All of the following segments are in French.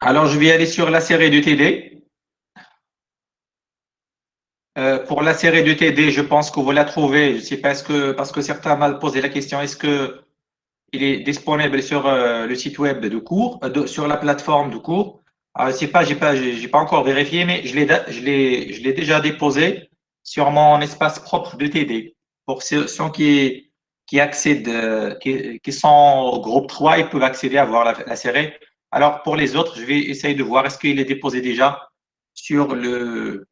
Alors, je vais aller sur la série de TD. Pour la série de TD, je pense que vous la trouvez. Je ne sais pas, parce que certains m'ont posé la question, est-ce que il est disponible sur le site web de cours, sur la plateforme de cours? Alors, je sais pas, j'ai pas encore vérifié, mais je l'ai déjà déposé sur mon espace propre de TD. Pour ceux qui accèdent, qui sont au groupe 3, ils peuvent accéder à voir la série. Alors, pour les autres, je vais essayer de voir est-ce qu'il est déposé déjà sur le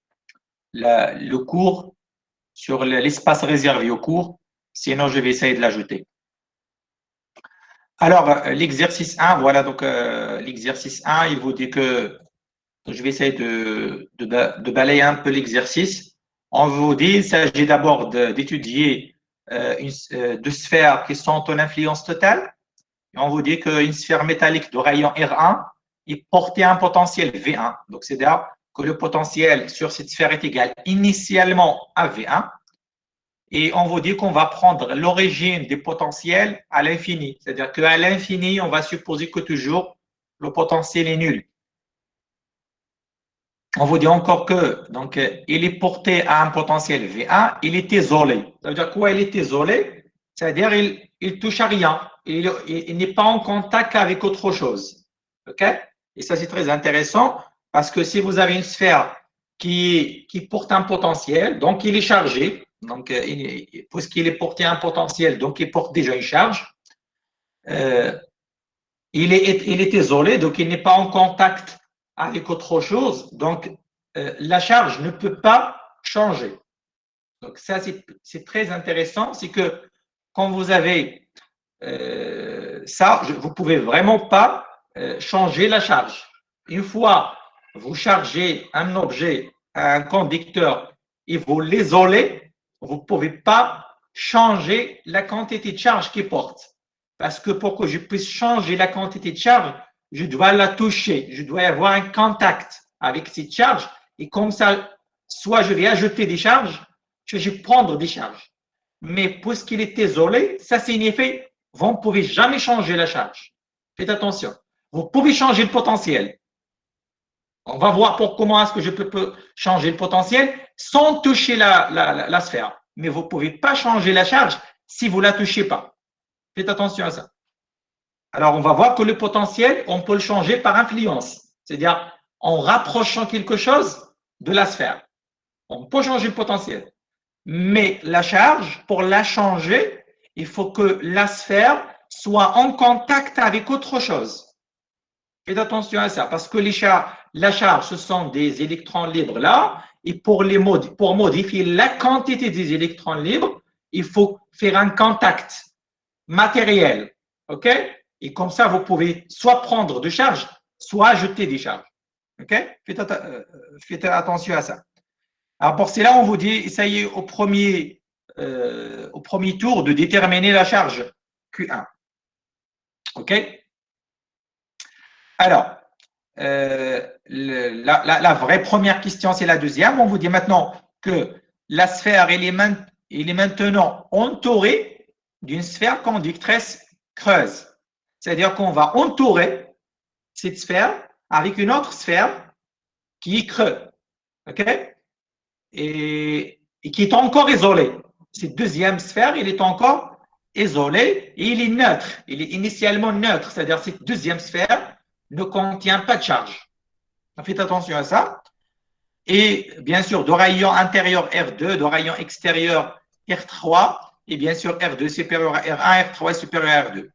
cours, sur l'espace réservé au cours. Sinon, je vais essayer de l'ajouter. Alors, l'exercice 1, voilà, donc l'exercice 1, il vous dit que je vais essayer de balayer un peu l'exercice. On vous dit, il s'agit d'abord d'étudier deux sphères qui sont en influence totale. Et on vous dit qu'une sphère métallique de rayon R1 est portée à un potentiel V1. Donc, c'est-à-dire que le potentiel sur cette sphère est égal initialement à V1. Et on vous dit qu'on va prendre l'origine des potentiels à l'infini. C'est-à-dire qu'à l'infini, on va supposer que toujours le potentiel est nul. On vous dit encore que donc il est porté à un potentiel V1, il est isolé. Ça veut dire quoi, il est isolé? C'est-à-dire il touche à rien. Il n'est pas en contact avec autre chose. OK? Et ça, c'est très intéressant parce que si vous avez une sphère qui porte un potentiel, donc il est chargé, donc puisqu'il est porté à un potentiel, donc il porte déjà une charge, euh, il est isolé, donc il n'est pas en contact avec autre chose, donc la charge ne peut pas changer. Donc ça, c'est très intéressant, c'est que quand vous avez ça, vous ne pouvez vraiment pas changer la charge. Une fois vous chargez un objet à un conducteur et vous l'isolez, vous ne pouvez pas changer la quantité de charge qu'il porte. Parce que pour que je puisse changer la quantité de charge, je dois la toucher, je dois avoir un contact avec cette charge. Et comme ça, soit je vais ajouter des charges, soit je vais prendre des charges. Mais puisqu'il est isolé, ça signifie vous ne pouvez jamais changer la charge. Faites attention. Vous pouvez changer le potentiel. On va voir pour comment est-ce que je peux changer le potentiel sans toucher la sphère. Mais vous ne pouvez pas changer la charge si vous ne la touchez pas. Faites attention à ça. Alors, on va voir que le potentiel, on peut le changer par influence. C'est-à-dire en rapprochant quelque chose de la sphère. On peut changer le potentiel. Mais la charge, pour la changer, il faut que la sphère soit en contact avec autre chose. Faites attention à ça, parce que la charge, ce sont des électrons libres là, et pour modifier la quantité des électrons libres, il faut faire un contact matériel. OK? Et comme ça, vous pouvez soit prendre de charge, soit ajouter des charges. OK? Faites attention à ça. Alors pour cela, on vous dit, essayez au premier tour de déterminer la charge Q1. OK? Alors, la vraie première question, c'est la deuxième. On vous dit maintenant que la sphère, elle est maintenant entourée d'une sphère conductrice creuse. C'est-à-dire qu'on va entourer cette sphère avec une autre sphère qui est creuse. OK? Et qui est encore isolée. Cette deuxième sphère, il est encore isolé et il est neutre. Il est initialement neutre, c'est-à-dire cette deuxième sphère ne contient pas de charge. Faites attention à ça. Et bien sûr, de rayon intérieur R2, de rayon extérieur R3, et bien sûr R2 supérieur à R1, R3 supérieur à R2.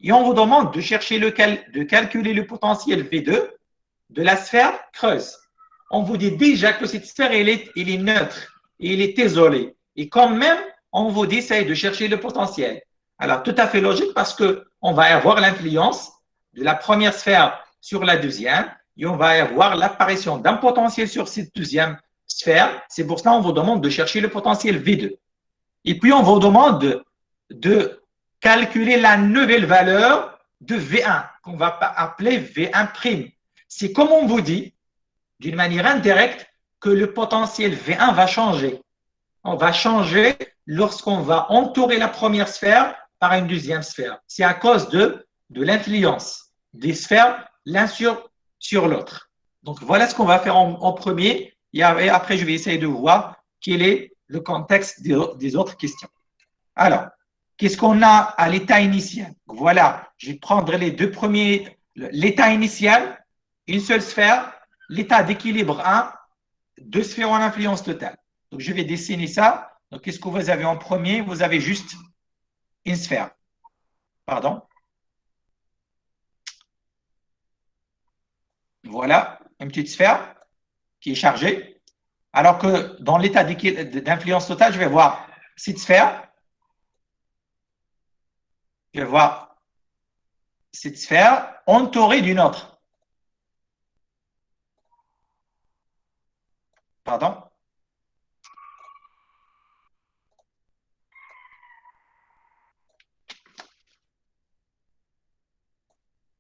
Et on vous demande de chercher de calculer le potentiel V2 de la sphère creuse. On vous dit déjà que cette sphère, elle est neutre, et elle est isolée. Et quand même, on vous dit, essaye de chercher le potentiel. Alors, tout à fait logique parce qu'on va avoir l'influence de la première sphère sur la deuxième, et on va avoir l'apparition d'un potentiel sur cette deuxième sphère. C'est pour cela qu'on vous demande de chercher le potentiel V2. Et puis, on vous demande de calculer la nouvelle valeur de V1, qu'on va appeler V1'. C'est comme on vous dit, d'une manière indirecte, que le potentiel V1 va changer. On va changer lorsqu'on va entourer la première sphère par une deuxième sphère. C'est à cause de l'influence des sphères l'un sur sur l'autre. Donc, voilà ce qu'on va faire en premier. Et après, je vais essayer de voir quel est le contexte des autres questions. Alors, qu'est-ce qu'on a à l'état initial? Voilà, je vais prendre les deux premiers. L'état initial, une seule sphère, l'état d'équilibre 1, deux sphères en influence totale. Donc, je vais dessiner ça. Donc, qu'est-ce que vous avez en premier? Vous avez juste une sphère. Pardon. Voilà, une petite sphère qui est chargée. Alors que dans l'état d'influence totale, je vais voir cette sphère. Je vais voir cette sphère entourée d'une autre. Pardon.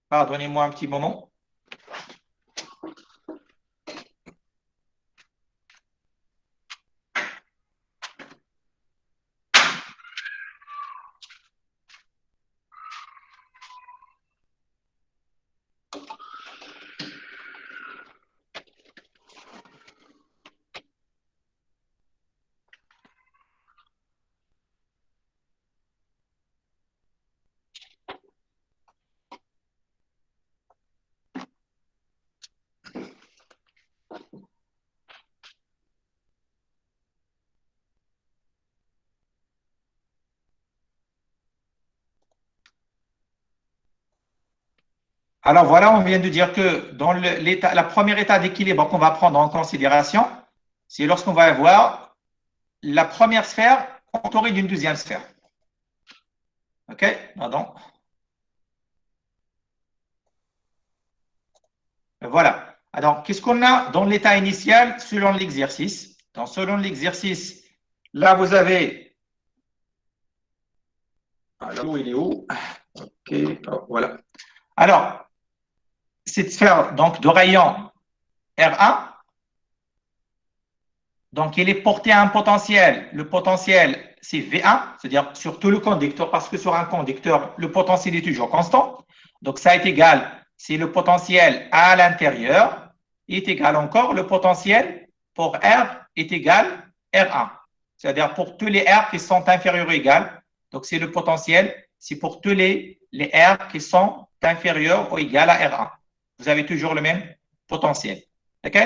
Pardonnez-moi un petit moment. Alors voilà, on vient de dire que dans la première état d'équilibre qu'on va prendre en considération, c'est lorsqu'on va avoir la première sphère entourée d'une deuxième sphère. OK? Pardon. Voilà. Alors, qu'est-ce qu'on a dans l'état initial selon l'exercice? Donc, selon l'exercice, là, vous avez. Alors, il est où? OK, oh, voilà. Alors, cette sphère donc, de rayon R1, donc elle est portée à un potentiel. Le potentiel, c'est V1, c'est-à-dire sur tout le conducteur, parce que sur un conducteur, le potentiel est toujours constant. Donc, ça est égal, c'est le potentiel à l'intérieur, est égal encore, le potentiel pour R est égal R1. C'est-à-dire pour tous les R qui sont inférieurs ou égaux. Donc, c'est le potentiel, c'est pour tous les R qui sont inférieurs ou égaux à R1. Vous avez toujours le même potentiel. OK?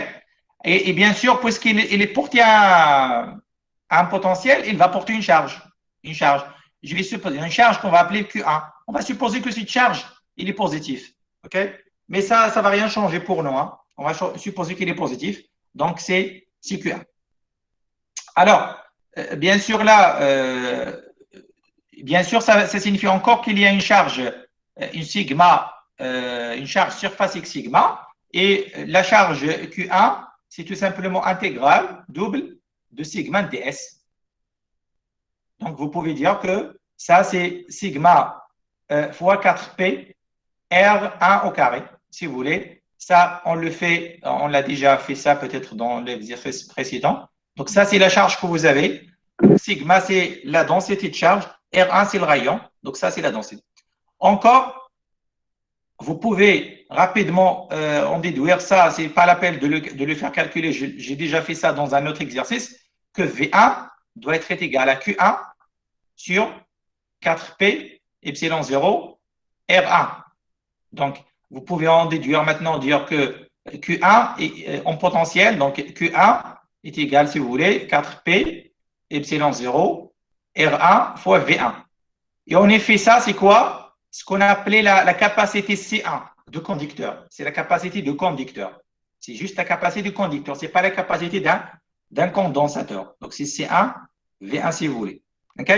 Et bien sûr, puisqu'il est porté à un potentiel, il va porter une charge. Une charge. Je vais supposer une charge qu'on va appeler Q1. On va supposer que cette charge, il est positif. OK? Mais ça ne va rien changer pour nous. Hein. On va supposer qu'il est positif. Donc, c'est Q1. Alors, bien sûr, là, bien sûr, ça signifie encore qu'il y a une charge, une sigma, une charge surface X sigma. Et la charge Q1, c'est tout simplement intégrale, double de sigma ds. Donc, vous pouvez dire que ça, c'est sigma fois 4p R1 au carré, si vous voulez. Ça, on le fait, on l'a déjà fait ça peut-être dans l'exercice précédent. Donc, ça, c'est la charge que vous avez. Sigma, c'est la densité de charge. R1, c'est le rayon. Donc, ça, c'est la densité. Encore, vous pouvez rapidement en déduire ça. Ce n'est pas la peine de le faire calculer. J'ai déjà fait ça dans un autre exercice, que V1 doit être égal à Q1 sur 4P epsilon 0 R1. Donc, vous pouvez en déduire maintenant, dire que Q1 est en potentiel, donc Q1 est égal, si vous voulez, 4P epsilon 0 R1 fois V1. Et en effet, ça, c'est quoi? Ce qu'on a appelé la capacité C1 de conducteur. C'est la capacité de conducteur. C'est juste la capacité du conducteur. Ce n'est pas la capacité d'un condensateur. Donc, c'est C1, V1 si vous voulez. OK?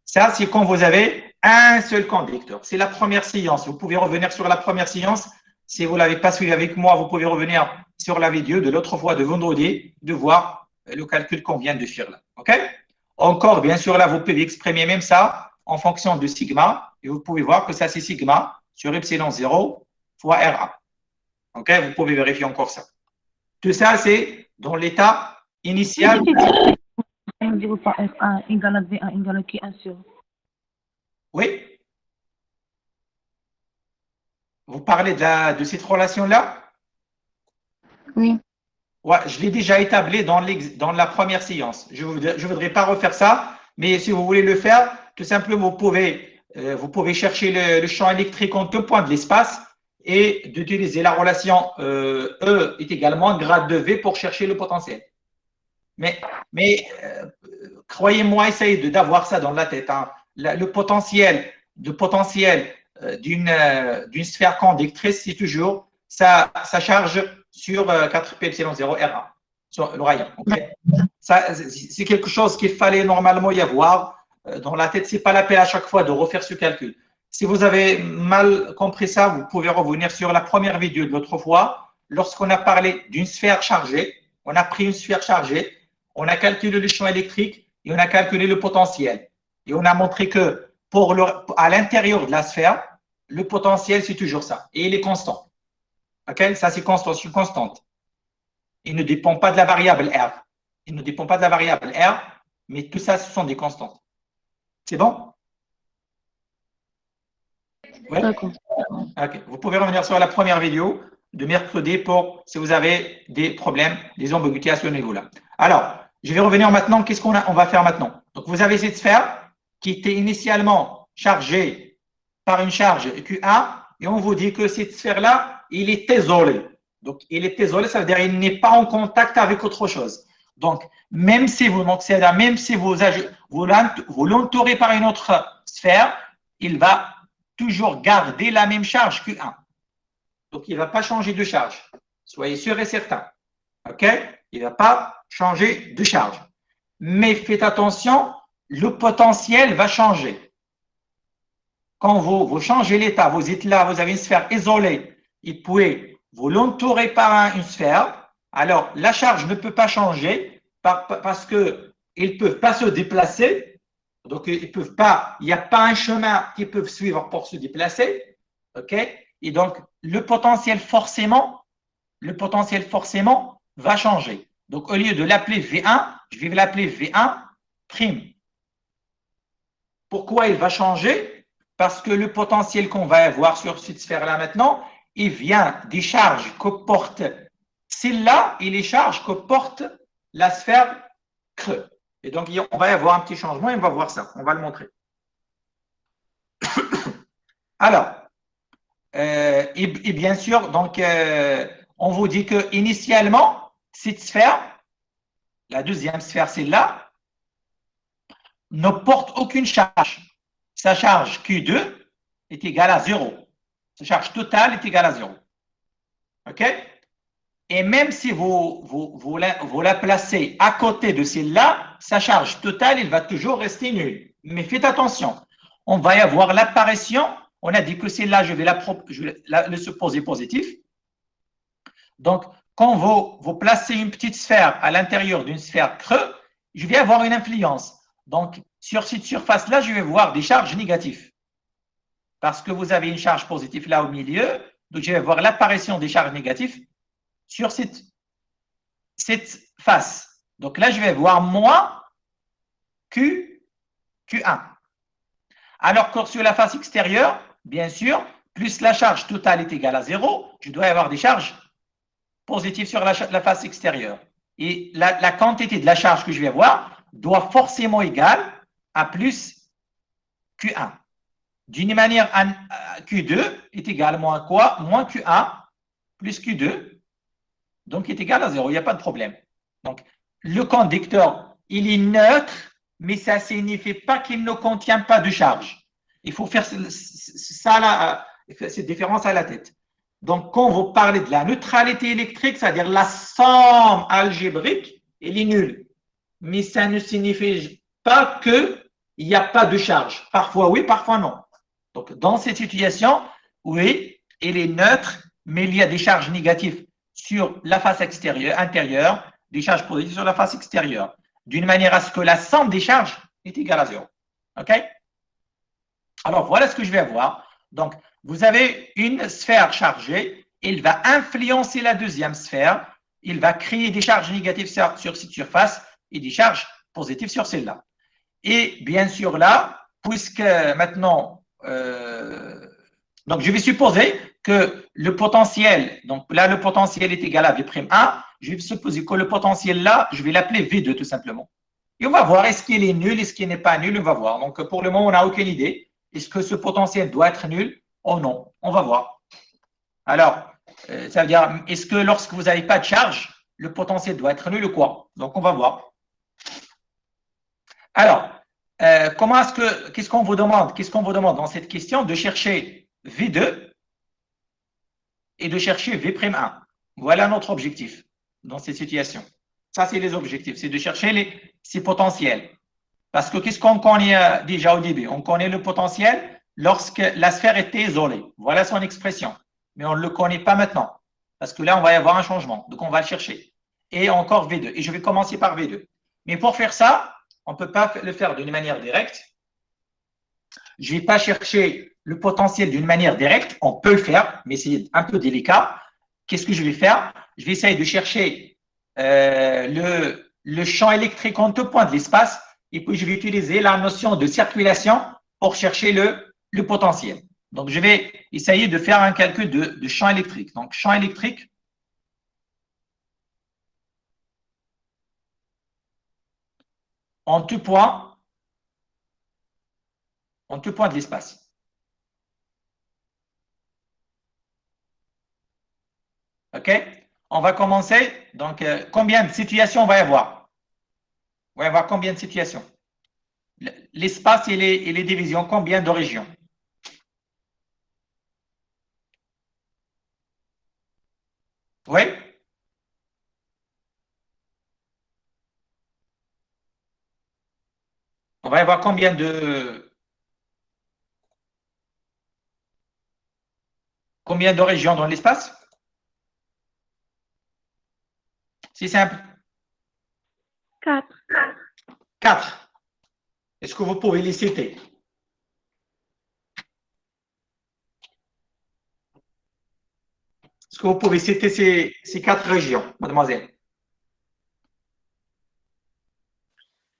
Ça, c'est quand vous avez un seul conducteur. C'est la première séance. Vous pouvez revenir sur la première séance. Si vous ne l'avez pas suivi avec moi, vous pouvez revenir sur la vidéo de l'autre fois de vendredi, de voir le calcul qu'on vient de faire là. OK? Encore, bien sûr, là, vous pouvez exprimer même ça en fonction de sigma. Et vous pouvez voir que ça, c'est sigma sur epsilon 0 fois R1. OK? Vous pouvez vérifier encore ça. Tout ça, c'est dans l'état initial. Oui? Vous parlez de cette relation-là? Oui. Ouais, je l'ai déjà établi dans la première séance. Je ne voudrais pas refaire ça, mais si vous voulez le faire, tout simplement, vous pouvez chercher le champ électrique en tout point de l'espace et d'utiliser la relation E est également grade de V pour chercher le potentiel. Mais croyez-moi, essayez d'avoir ça dans la tête. Hein. Le potentiel d'une sphère conductrice, c'est toujours ça charge sur 4 pi epsilon 0 R1, sur le rayon. Okay? C'est quelque chose qu'il fallait normalement y avoir dans la tête. Ce n'est pas la peine à chaque fois de refaire ce calcul. Si vous avez mal compris ça, vous pouvez revenir sur la première vidéo de l'autre fois. Lorsqu'on a parlé d'une sphère chargée, on a pris une sphère chargée, on a calculé le champ électrique et on a calculé le potentiel. Et on a montré que à l'intérieur de la sphère, le potentiel, c'est toujours ça. Et il est constant. Okay? Ça, c'est constant, c'est une constante. Il ne dépend pas de la variable R. Il ne dépend pas de la variable R, mais tout ça, ce sont des constantes. C'est bon? Oui? D'accord. Okay. Vous pouvez revenir sur la première vidéo de mercredi pour si vous avez des problèmes, des ambiguïtés à ce niveau-là. Alors, je vais revenir maintenant. Qu'est-ce qu'on va faire maintenant? Donc, vous avez cette sphère qui était initialement chargée par une charge Q1 et on vous dit que cette sphère-là, il est isolé. Donc, il est isolé, ça veut dire qu'il n'est pas en contact avec autre chose. Donc, même si vous l'entourez par une autre sphère, il va toujours garder la même charge Q1. Donc, il ne va pas changer de charge. Soyez sûr et certain. OK? Il ne va pas changer de charge. Mais faites attention, le potentiel va changer. Quand vous changez l'état, vous êtes là, vous avez une sphère isolée, et puis vous l'entourez par une sphère, alors la charge ne peut pas changer parce qu'ils ne peuvent pas se déplacer. Donc, ils peuvent pas, il n'y a pas un chemin qu'ils peuvent suivre pour se déplacer. OK? Et donc, le potentiel forcément va changer. Donc, au lieu de l'appeler V1, je vais l'appeler V1 prime. Pourquoi il va changer? Parce que le potentiel qu'on va avoir sur cette sphère-là maintenant, il vient des charges que porte celle-là et les charges que porte la sphère creux. Et donc, on va avoir un petit changement et on va voir ça. On va le montrer. Alors, et bien sûr, donc, on vous dit que initialement, cette sphère, la deuxième sphère, celle-là, ne porte aucune charge. Sa charge Q2 est égale à 0. Sa charge totale est égale à 0. OK? Et même si vous la placez à côté de celle-là, sa charge totale, il va toujours rester nulle. Mais faites attention, on va y avoir l'apparition. On a dit que celle-là, je vais le supposer positif. Donc, quand vous placez une petite sphère à l'intérieur d'une sphère creuse, je vais avoir une influence. Donc, sur cette surface-là, je vais voir des charges négatives. Parce que vous avez une charge positive là au milieu, donc je vais voir l'apparition des charges négatives sur cette face. Donc là, je vais voir moins Q1. Alors que sur la face extérieure, bien sûr, plus la charge totale est égale à 0, je dois avoir des charges positives sur la face extérieure. Et la quantité de la charge que je vais avoir doit forcément égale à plus Q1. D'une manière, Q2 est également à quoi? Moins Q1 plus Q2, donc est égal à 0, il n'y a pas de problème. Donc, le conducteur, il est neutre, mais ça ne signifie pas qu'il ne contient pas de charge. Il faut faire ça là, cette différence à la tête. Donc, quand vous parlez de la neutralité électrique, c'est-à-dire la somme algébrique, elle est nulle. Mais ça ne signifie pas qu'il n'y a pas de charge. Parfois oui, parfois non. Donc, dans cette situation, oui, elle est neutre, mais il y a des charges négatives sur la face intérieure, des charges positives sur la face extérieure, d'une manière à ce que la somme des charges est égale à 0. OK? Alors, voilà ce que je vais avoir. Donc, vous avez une sphère chargée, il va influencer la deuxième sphère, il va créer des charges négatives sur cette surface et des charges positives sur celle-là. Et bien sûr là, puisque maintenant, donc je vais supposer que le potentiel, donc là, le potentiel est égal à V'1. Je vais supposer que le potentiel là, je vais l'appeler V2 tout simplement. Et on va voir, est-ce qu'il est nul, est-ce qu'il n'est pas nul, on va voir. Donc, pour le moment, on n'a aucune idée. Est-ce que ce potentiel doit être nul ou non? On va voir. Alors, ça veut dire, est-ce que lorsque vous n'avez pas de charge, le potentiel doit être nul ou quoi? Donc, on va voir. Alors, qu'est-ce qu'on vous demande? Qu'est-ce qu'on vous demande dans cette question? De chercher V2 et de chercher V'1. Voilà notre objectif dans cette situation. Ça, c'est les objectifs. C'est de chercher ces potentiels. Parce que qu'est-ce qu'on connaît déjà au début? On connaît le potentiel lorsque la sphère était isolée. Voilà son expression. Mais on ne le connaît pas maintenant. Parce que là, on va y avoir un changement. Donc, on va le chercher. Et encore V2. Et je vais commencer par V2. Mais pour faire ça, on ne peut pas le faire d'une manière directe. Je ne vais pas chercher le potentiel d'une manière directe. On peut le faire, mais c'est un peu délicat. Qu'est-ce que je vais faire? Je vais essayer de chercher le champ électrique en tout point de l'espace. Et puis, je vais utiliser la notion de circulation pour chercher le potentiel. Donc, je vais essayer de faire un calcul de champ électrique. Donc, champ électrique en tout point de l'espace. OK? On va commencer. Donc, combien de situations on va y avoir? On va y avoir combien de situations? L'espace et les divisions, combien de régions? Oui? On va y avoir combien de régions dans l'espace? C'est simple. 4. 4. Est-ce que vous pouvez les citer? Est-ce que vous pouvez citer ces 4 régions, mademoiselle?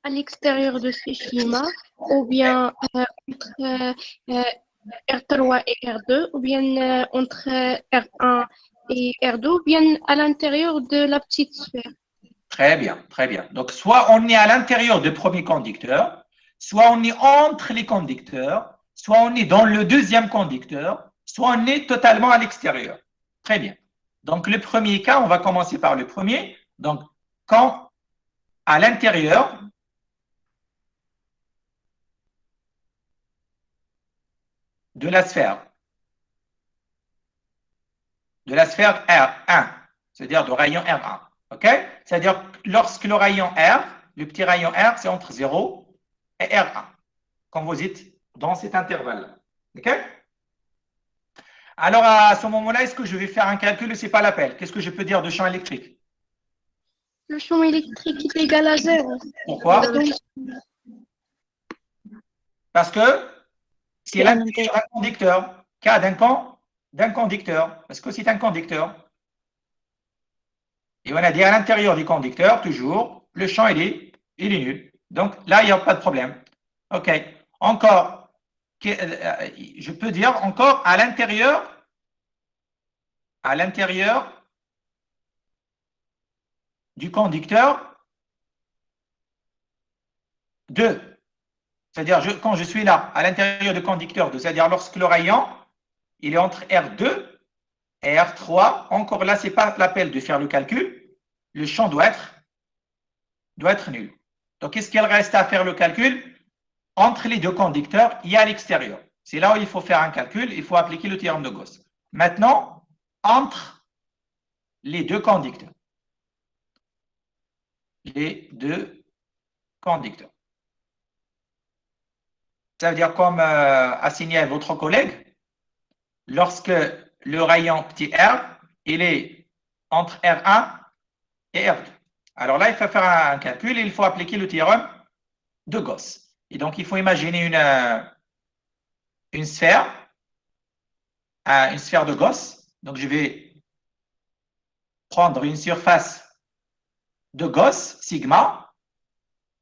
À l'extérieur de ce schéma, ou bien entre R3 et R2, ou bien entre R1 et R2, ou bien à l'intérieur de la petite sphère. Très bien, très bien. Donc, soit on est à l'intérieur du premier conducteur, soit on est entre les conducteurs, soit on est dans le deuxième conducteur, soit on est totalement à l'extérieur. Très bien. Donc, le premier cas, on va commencer par le premier. Donc, quand à l'intérieur de la sphère R1, c'est-à-dire du rayon R1. OK? C'est-à-dire lorsque le rayon R, le petit rayon R, c'est entre 0 et R1, quand vous êtes dans cet intervalle-là. OK? Alors, à ce moment-là, est-ce que je vais faire un calcul ou ce n'est pas l'appel? Qu'est-ce que je peux dire de champ électrique? Le champ électrique est égal à 0. Pourquoi? Parce que c'est l'intérieur d'un conducteur. Cas d'un conducteur. Parce que c'est un conducteur. Et on a dit à l'intérieur du conducteur, toujours, le champ, il est nul. Donc là, il n'y a pas de problème. OK. Encore, je peux dire encore à l'intérieur du conducteur 2. C'est-à-dire, quand je suis là, à l'intérieur du conducteur 2, c'est-à-dire lorsque le rayon, il est entre R2 et R3, encore là, ce n'est pas l'appel de faire le calcul. Le champ doit être nul. Donc, qu'est-ce qu'il reste à faire le calcul? Entre les deux conducteurs, il y a l'extérieur. C'est là où il faut faire un calcul, il faut appliquer le théorème de Gauss. Maintenant, entre les deux conducteurs. Les deux conducteurs. Ça veut dire, comme assigné à votre collègue, lorsque le rayon petit r, il est entre R1 et R2. Alors là, il faut faire un calcul et il faut appliquer le théorème de Gauss. Et donc, il faut imaginer une sphère de Gauss. Donc, je vais prendre une surface de Gauss, sigma,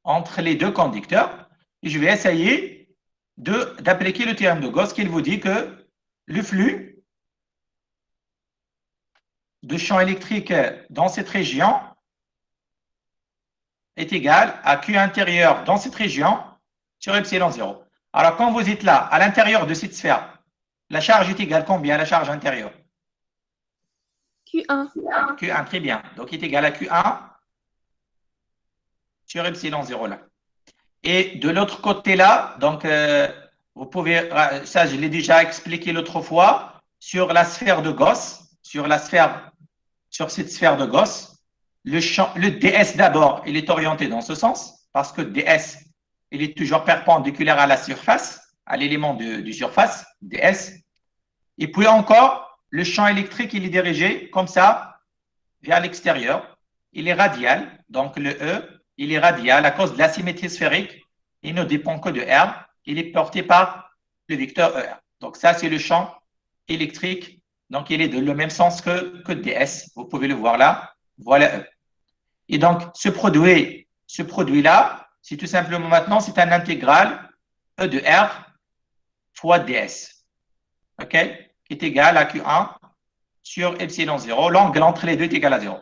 entre les deux conducteurs. Et je vais essayer d'appliquer le théorème de Gauss qui vous dit que le flux de champ électrique dans cette région est égal à Q intérieur dans cette région sur epsilon 0. Alors, quand vous êtes là, à l'intérieur de cette sphère, la charge est égale combien, la charge intérieure? Q1. Q1, très bien. Donc, il est égal à Q1 sur epsilon 0 là. Et de l'autre côté là, donc, vous pouvez, ça je l'ai déjà expliqué l'autre fois, sur la sphère de Gauss, sur cette sphère de Gauss, le ds d'abord, il est orienté dans ce sens, parce que ds, il est toujours perpendiculaire à la surface, à l'élément du surface, ds. Et puis encore, le champ électrique, il est dirigé comme ça, vers l'extérieur. Il est radial, donc le E, il est radial à cause de la symétrie sphérique. Il ne dépend que de R. Il est porté par le vecteur ER. Donc ça, c'est le champ électrique. Donc, il est de le même sens que ds. Vous pouvez le voir là. Voilà E. Et donc, ce produit-là, c'est tout simplement maintenant, c'est un intégral E de R fois ds. OK? Qui est égal à Q1 sur epsilon 0. L'angle entre les deux est égal à 0.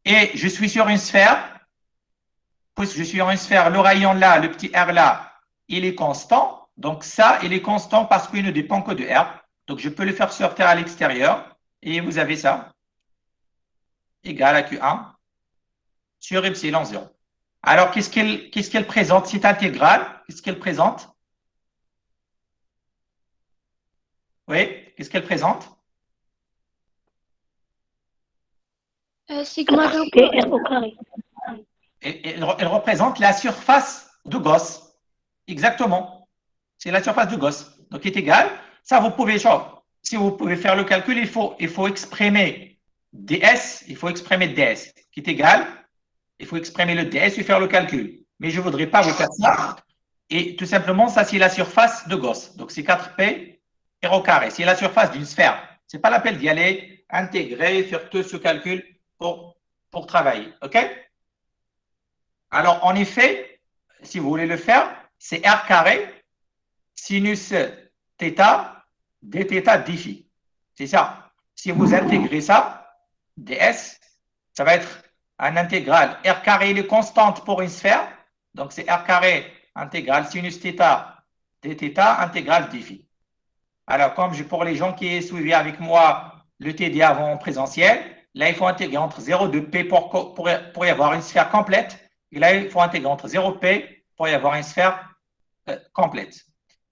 Et je suis sur une sphère. Puisque je suis sur une sphère, le rayon là, le petit r là, il est constant. Donc ça, il est constant parce qu'il ne dépend que de R. Donc je peux le faire sortir à l'extérieur. Et vous avez ça. Égal à Q1 sur epsilon 0. Alors, qu'est-ce qu'elle présente, cette intégrale? Qu'est-ce qu'elle présente? Oui, qu'est-ce qu'elle présente? Sigma rho R au carré. Elle représente la surface de Gauss. Exactement. C'est la surface de Gauss. Donc, il est égal. Ça, vous pouvez, si vous pouvez faire le calcul, il faut exprimer ds, il faut exprimer ds, qui est égal. Il faut exprimer le ds et faire le calcul. Mais je ne voudrais pas vous faire ça. Et tout simplement, ça, c'est la surface de Gauss. Donc, c'est 4P R au carré. C'est la surface d'une sphère. Ce n'est pas la peine d'y aller, intégrer, faire tout ce calcul pour travailler. OK? Alors, en effet, si vous voulez le faire, c'est R carré sinus θ dθ dφ. C'est ça. Si vous intégrez ça, ds, ça va être un intégral. R carré, il est constante pour une sphère. Donc, c'est R carré intégral sinus θ dθ intégral dφ. Alors, comme pour les gens qui suivaient avec moi le TD avant en présentiel, là, il faut intégrer entre 0 et P pour y avoir une sphère complète. Et là, il faut intégrer entre 0P pour y avoir une sphère complète.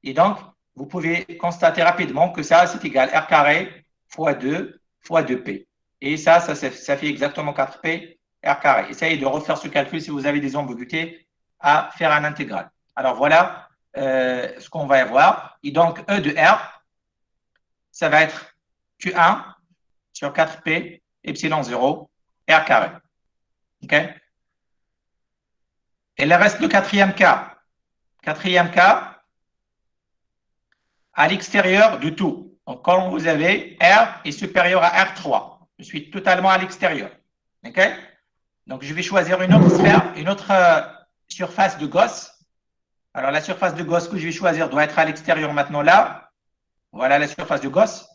Et donc, vous pouvez constater rapidement que ça, c'est égal R carré fois 2 fois 2P. Et ça fait exactement 4P R carré. Essayez de refaire ce calcul si vous avez des ambiguïtés à faire un intégral. Alors, voilà ce qu'on va avoir. Et donc, E de R, ça va être Q1 sur 4P epsilon 0 R carré. OK? Et il reste le quatrième cas. Quatrième cas, à l'extérieur de tout. Donc, quand vous avez R est supérieur à R3, je suis totalement à l'extérieur. OK? Donc, je vais choisir une autre sphère, une autre surface de Gauss. Alors, la surface de Gauss que je vais choisir doit être à l'extérieur maintenant là. Voilà la surface de Gauss.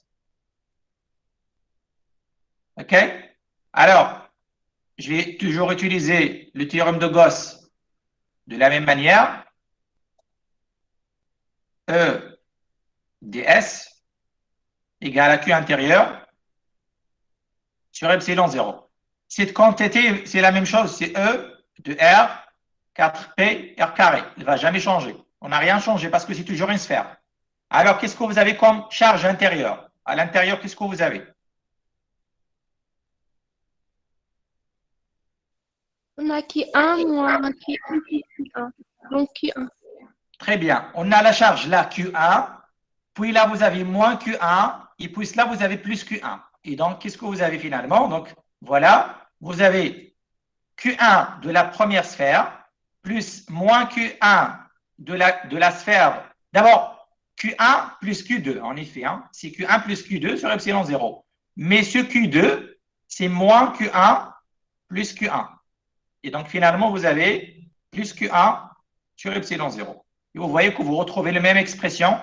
OK? Alors, je vais toujours utiliser le théorème de Gauss de la même manière. E ds égale à Q intérieur sur epsilon 0. Cette quantité, c'est la même chose, c'est E de R 4P R carré. Il ne va jamais changer. On n'a rien changé parce que c'est toujours une sphère. Alors, qu'est-ce que vous avez comme charge intérieure? À l'intérieur, qu'est-ce que vous avez? On a Q1 moins Q1 plus Q1. Donc Q1. Très bien. On a la charge là, Q1. Puis là, vous avez moins Q1. Et puis là, vous avez plus Q1. Et donc, qu'est-ce que vous avez finalement? Donc, voilà. Vous avez Q1 de la première sphère plus moins Q1 de la sphère. D'abord, Q1 plus Q2, en effet. Hein, c'est Q1 plus Q2 sur epsilon 0. Mais ce Q2, c'est moins Q1 plus Q1. Et donc, finalement, vous avez plus Q1 sur epsilon 0. Et vous voyez que vous retrouvez la même expression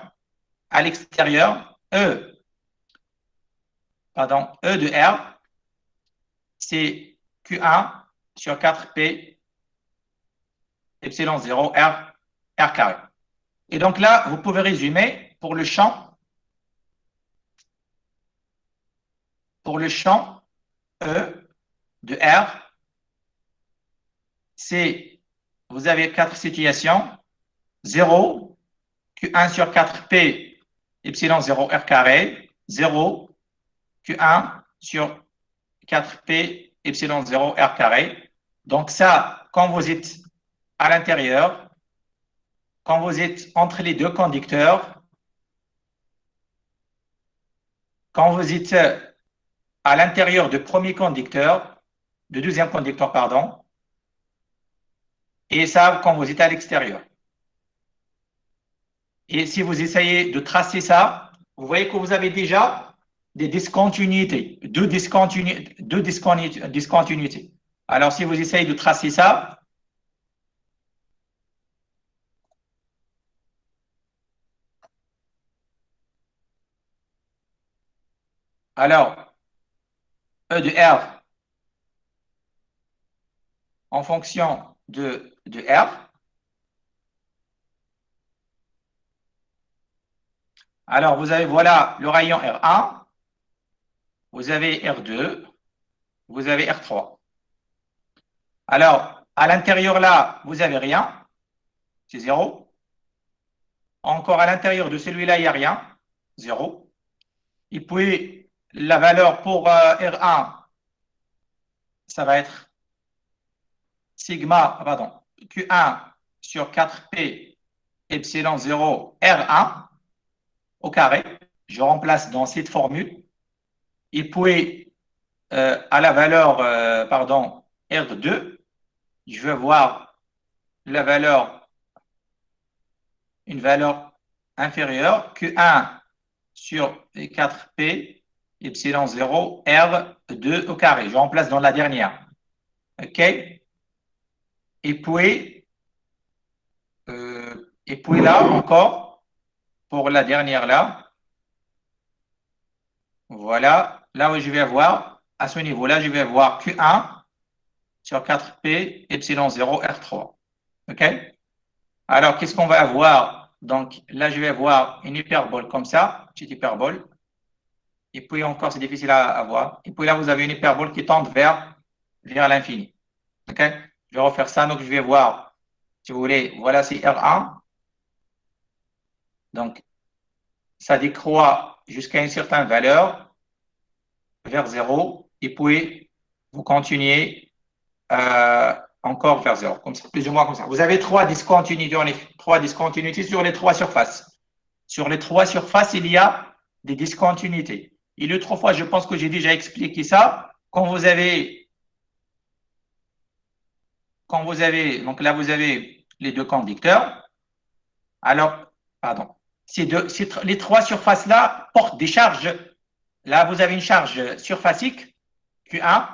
à l'extérieur, E de R c'est Q1 sur 4P epsilon 0 R carré. Et donc là, vous pouvez résumer pour le champ E de R, c'est, vous avez 4 situations, 0, Q1 sur 4P epsilon 0 R carré, 0, Q1 sur 4P epsilon 0 R carré. Donc ça, quand vous êtes à l'intérieur, quand vous êtes entre les deux conducteurs, quand vous êtes à l'intérieur du premier conducteur, du deuxième conducteur, pardon, et ça quand vous êtes à l'extérieur. Et si vous essayez de tracer ça, vous voyez que vous avez déjà des discontinuités, deux discontinuités. Alors, si vous essayez de tracer ça, alors, E de R en fonction de R. Alors, vous avez, voilà, le rayon R1, vous avez R2, vous avez R3. Alors, à l'intérieur là, vous n'avez rien, c'est 0. Encore à l'intérieur de celui-là, il n'y a rien, 0. Et puis, la valeur pour R1, ça va être sigma, pardon, Q1 sur 4P epsilon 0 R1 au carré. Je remplace dans cette formule. Et puis, à la valeur, pardon, R2, je vais voir la valeur, une valeur inférieure, Q1 sur 4P epsilon 0 R2 au carré. Je remplace dans la dernière. OK? Et puis là encore, pour la dernière là, voilà, là où je vais avoir, à ce niveau-là, je vais avoir Q1 sur 4P epsilon 0 R3. OK? Alors, qu'est-ce qu'on va avoir? Donc, là, je vais avoir une hyperbole comme ça, petite hyperbole. Et puis encore, c'est difficile à voir. Et puis là, vous avez une hyperbole qui tend vers l'infini. OK? Je vais refaire ça. Donc, je vais voir, si vous voulez, voilà, c'est R1. Donc, ça décroît jusqu'à une certaine valeur, vers 0. Et puis, vous continuez encore vers 0, comme ça, plus ou moins comme ça. Vous avez trois discontinuités sur les trois surfaces. Sur les trois surfaces, il y a des discontinuités. Et l'autre fois, je pense que j'ai déjà expliqué ça. Quand vous avez, donc là, vous avez les deux conducteurs. Alors, pardon, les trois surfaces-là portent des charges. Là, vous avez une charge surfacique, Q1.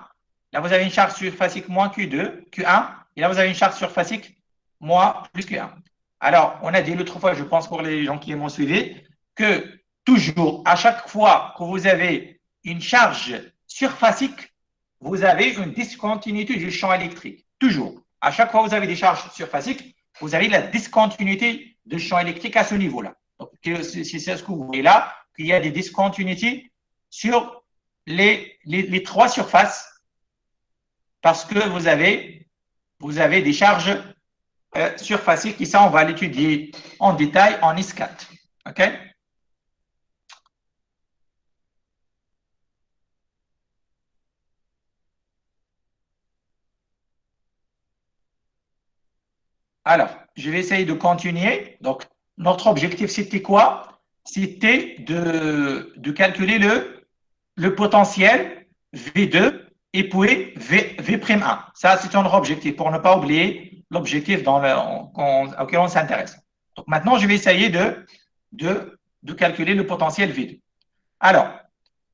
Là, vous avez une charge surfacique moins Q2, Q1. Et là, vous avez une charge surfacique moins plus Q1. Alors, on a dit l'autre fois, je pense pour les gens qui m'ont suivi, que toujours, à chaque fois que vous avez une charge surfacique, vous avez une discontinuité du champ électrique. Toujours. À chaque fois que vous avez des charges surfaciques, vous avez la discontinuité du champ électrique à ce niveau-là. Donc, c'est ce que vous voyez là, qu'il y a des discontinuités sur les trois surfaces parce que vous avez des charges surfaciques et ça, on va l'étudier en détail en IS4. OK? Alors, je vais essayer de continuer. Donc, notre objectif, c'était quoi? C'était de calculer le potentiel V2 et puis V'1. Ça, c'est notre objectif pour ne pas oublier l'objectif auquel on s'intéresse. Donc, maintenant, je vais essayer de calculer le potentiel V2. Alors,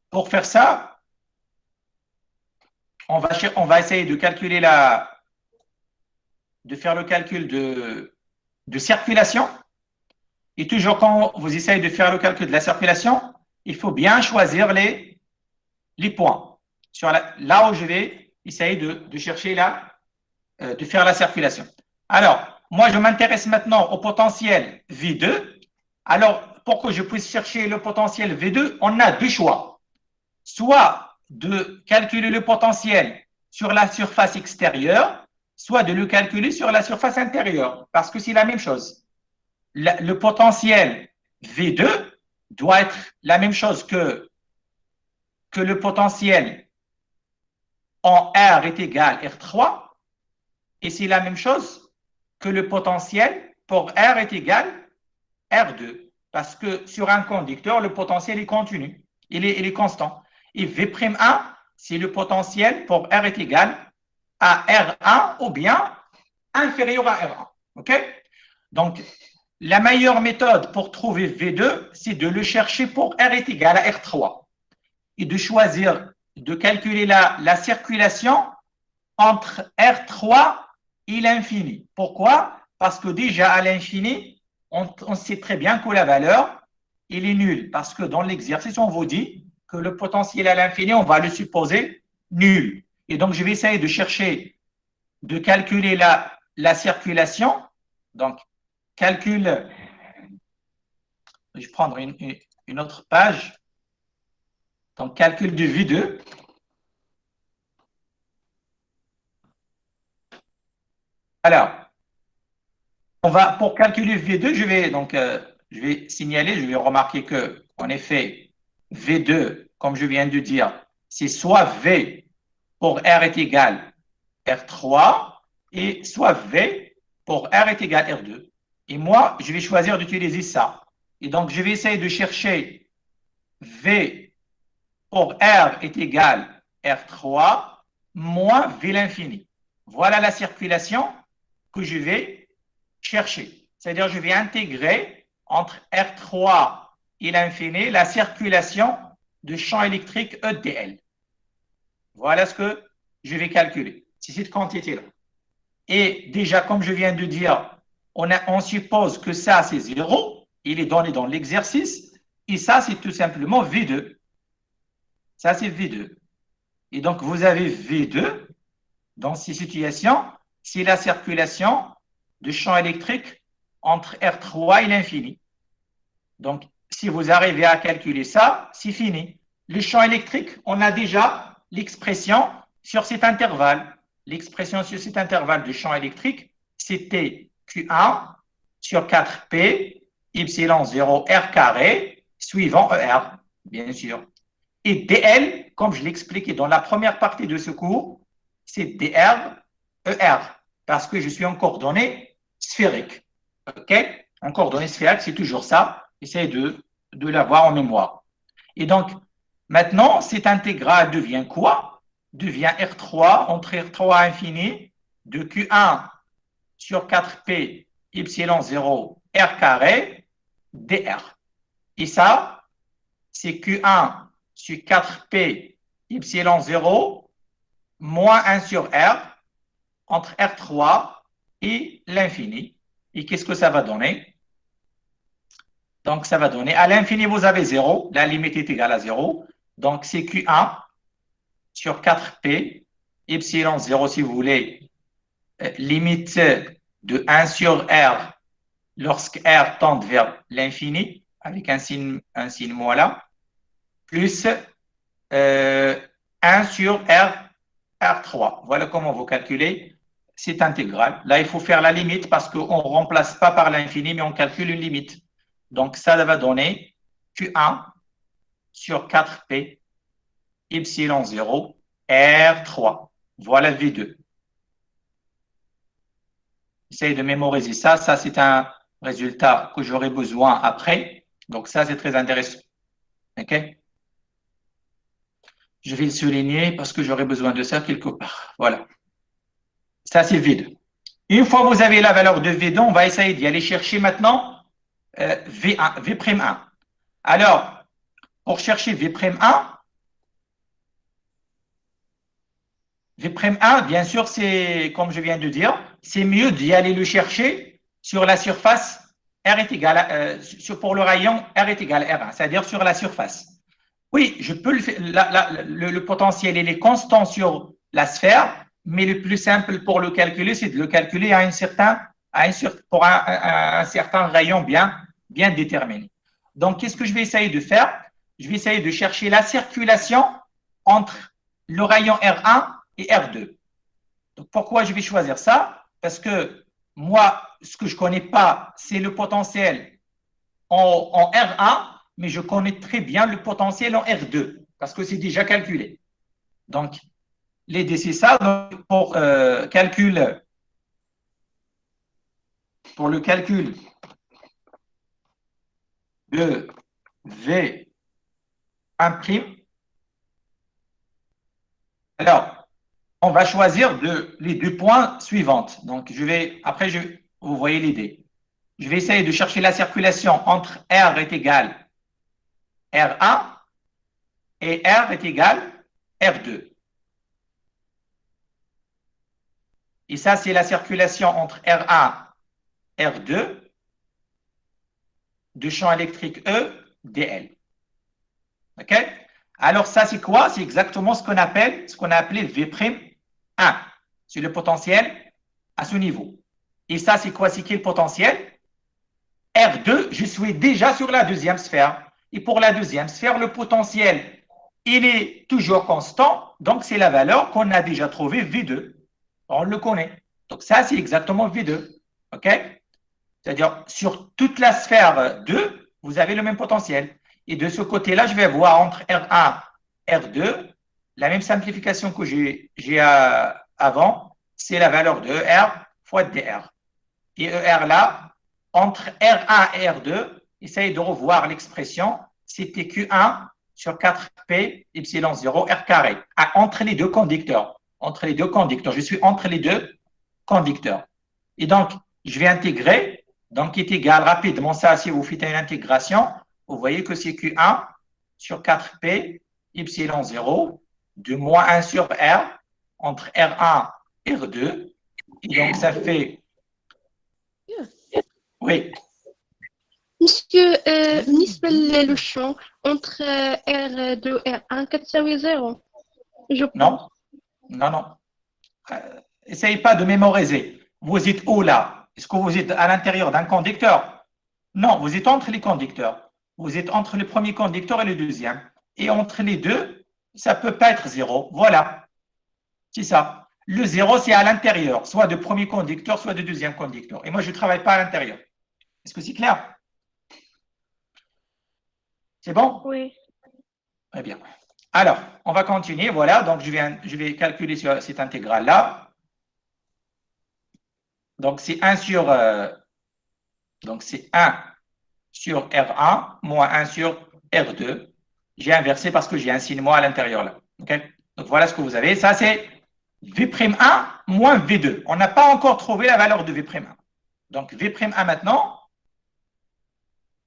pour faire ça, on va essayer de calculer de faire le calcul de circulation. Et toujours quand vous essayez de faire le calcul de la circulation, il faut bien choisir les points. Là où je vais essayez de chercher de faire la circulation. Alors, moi, je m'intéresse maintenant au potentiel V2. Alors, pour que je puisse chercher le potentiel V2, on a deux choix. Soit de calculer le potentiel sur la surface extérieure, soit de le calculer sur la surface intérieure, parce que c'est la même chose. Le potentiel V2 doit être la même chose que le potentiel en R est égal à R3, et c'est la même chose que le potentiel pour R est égal à R2, parce que sur un conducteur, le potentiel est continu, il est constant. Et V'1, c'est le potentiel pour R est égal à R1 ou bien inférieur à R1. OK? Donc, la meilleure méthode pour trouver V2, c'est de le chercher pour R est égal à R3 et de choisir, de calculer la circulation entre R3 et l'infini. Pourquoi? Parce que déjà à l'infini, on sait très bien que la valeur, il est nulle. Parce que dans l'exercice, on vous dit que le potentiel à l'infini, on va le supposer nul. Et donc, je vais essayer de chercher, de calculer la circulation. Donc, calcul, je vais prendre une autre page. Donc, calcul du V2. Alors, pour calculer V2, je vais signaler, je vais remarquer que, en effet, V2, comme je viens de dire, c'est soit V pour R est égal à R3 et soit V pour R est égal à R2. Et moi, je vais choisir d'utiliser ça. Et donc, je vais essayer de chercher V pour R est égal à R3 moins V l'infini. Voilà la circulation que je vais chercher. C'est-à-dire, je vais intégrer entre R3 et l'infini la circulation de champ électrique EDL. Voilà ce que je vais calculer. C'est cette quantité-là. Et déjà, comme je viens de dire, on suppose que ça, c'est 0. Il est donné dans l'exercice. Et ça, c'est tout simplement V2. Ça, c'est V2. Et donc, vous avez V2 dans ces situations, c'est la circulation de champ électrique entre R3 et l'infini. Donc, si vous arrivez à calculer ça, c'est fini. Le champ électrique, on a déjà l'expression sur cet intervalle. L'expression sur cet intervalle de champ électrique, c'était Q1 sur 4P, epsilon 0 R carré, suivant ER, bien sûr. Et DL, comme je l'expliquais dans la première partie de ce cours, c'est DR, ER, parce que je suis en coordonnées sphériques. OK? En coordonnées sphériques, c'est toujours ça. Essayez de l'avoir en mémoire. Et donc, maintenant, cette intégrale devient quoi? Devient R3 entre R3 infini de Q1 sur 4P epsilon 0 R carré DR. Et ça, c'est Q1 sur 4P epsilon 0 moins 1 sur R entre R3 et l'infini. Et qu'est-ce que ça va donner? Donc, ça va donner, à l'infini, vous avez 0. La limite est égale à 0. Donc, c'est Q1 sur 4P, epsilon 0, si vous voulez, limite de 1 sur R lorsque R tend vers l'infini, avec un signe moins là, plus 1 sur R3. Voilà comment vous calculez cette intégrale. Là, il faut faire la limite parce qu'on ne remplace pas par l'infini, mais on calcule une limite. Donc, ça va donner Q1 sur 4P, epsilon 0, R3. Voilà V2. Essayez de mémoriser ça. Ça, c'est un résultat que j'aurai besoin après. Donc, ça, c'est très intéressant. OK? Je vais le souligner parce que j'aurai besoin de ça quelque part. Voilà. Ça, c'est V2. Une fois que vous avez la valeur de V2, on va essayer d'y aller chercher maintenant V1, V'1. Alors, pour chercher V'1, V'1, bien sûr, c'est, comme je viens de dire, c'est mieux d'y aller le chercher sur la surface R est égal à, pour le rayon R est égal à R1, c'est-à-dire sur la surface. Oui, je peux le potentiel, il est constant sur la sphère, mais le plus simple pour le calculer, c'est de le calculer à pour un certain rayon bien déterminé. Donc, qu'est-ce que je vais essayer de faire? Je vais essayer de chercher la circulation entre le rayon R1 et R2. Donc, pourquoi je vais choisir ça? Parce que moi, ce que je ne connais pas, c'est le potentiel en R1, mais je connais très bien le potentiel en R2, parce que c'est déjà calculé. Donc, l'idée, c'est ça. Donc, pour le calcul de V1', alors, on va choisir les deux points suivants. Donc, après, vous voyez l'idée. Je vais essayer de chercher la circulation entre R est égal R1 et R est égal R2. Et ça, c'est la circulation entre R1 et R2 du champ électrique E dl. OK? Alors, ça, c'est quoi? C'est exactement ce qu'on a appelé V'1. C'est le potentiel à ce niveau. Et ça, c'est quoi? C'est quel potentiel? R2, je suis déjà sur la deuxième sphère. Et pour la deuxième sphère, le potentiel, il est toujours constant. Donc, c'est la valeur qu'on a déjà trouvée, V2. On le connaît. Donc, ça, c'est exactement V2. OK? C'est-à-dire, sur toute la sphère 2, vous avez le même potentiel. Et de ce côté-là, je vais voir entre R1 et R2, la même simplification que j'ai avant, c'est la valeur de R fois dr. Et ER là, entre R1 et R2, essayez de revoir l'expression, c'était Q1 sur 4P epsilon 0 R carré, entre les deux conducteurs. Entre les deux conducteurs. Je suis entre les deux conducteurs. Et donc, je vais intégrer, donc qui est égal rapidement, ça, si vous faites une intégration, vous voyez que c'est Q1 sur 4P epsilon 0 de moins 1 sur R entre R1 et R2. Et donc, ça fait... Oui. Monsieur, بالنسبة للشون entre R2 et R1 كتساوي 0 je pense. Non. Essayez pas de mémoriser. Vous êtes où là? Est-ce que vous êtes à l'intérieur d'un conducteur? Non, vous êtes entre les conducteurs. Vous êtes entre le premier conducteur et le deuxième. Et entre les deux, ça ne peut pas être 0. Voilà. C'est ça. Le 0, c'est à l'intérieur, soit de premier conducteur, soit de deuxième conducteur. Et moi, je ne travaille pas à l'intérieur. Est-ce que c'est clair? C'est bon? Oui. Très bien. Alors, on va continuer. Voilà, donc je vais calculer sur cette intégrale-là. Donc, c'est 1 sur R1 moins 1 sur R2. J'ai inversé parce que j'ai un signe moins à l'intérieur là. Okay? Donc, voilà ce que vous avez. Ça, c'est V'1 moins V2. On n'a pas encore trouvé la valeur de V'1. Donc, V'1 maintenant,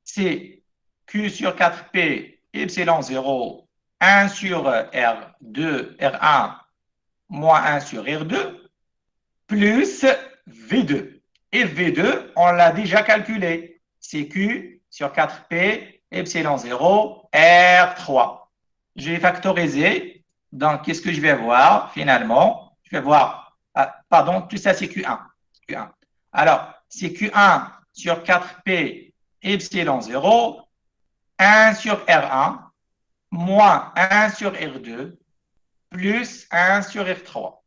c'est Q sur 4P epsilon 0, 1 sur R1 moins 1 sur R2, plus V2. Et V2, on l'a déjà calculé. C'est Q sur 4P epsilon 0, R3. Je vais factoriser. Donc, qu'est-ce que je vais voir finalement? Je vais voir, pardon, tout ça c'est Q1. Alors, c'est Q1 sur 4P epsilon 0, 1 sur R1, moins 1 sur R2, plus 1 sur R3.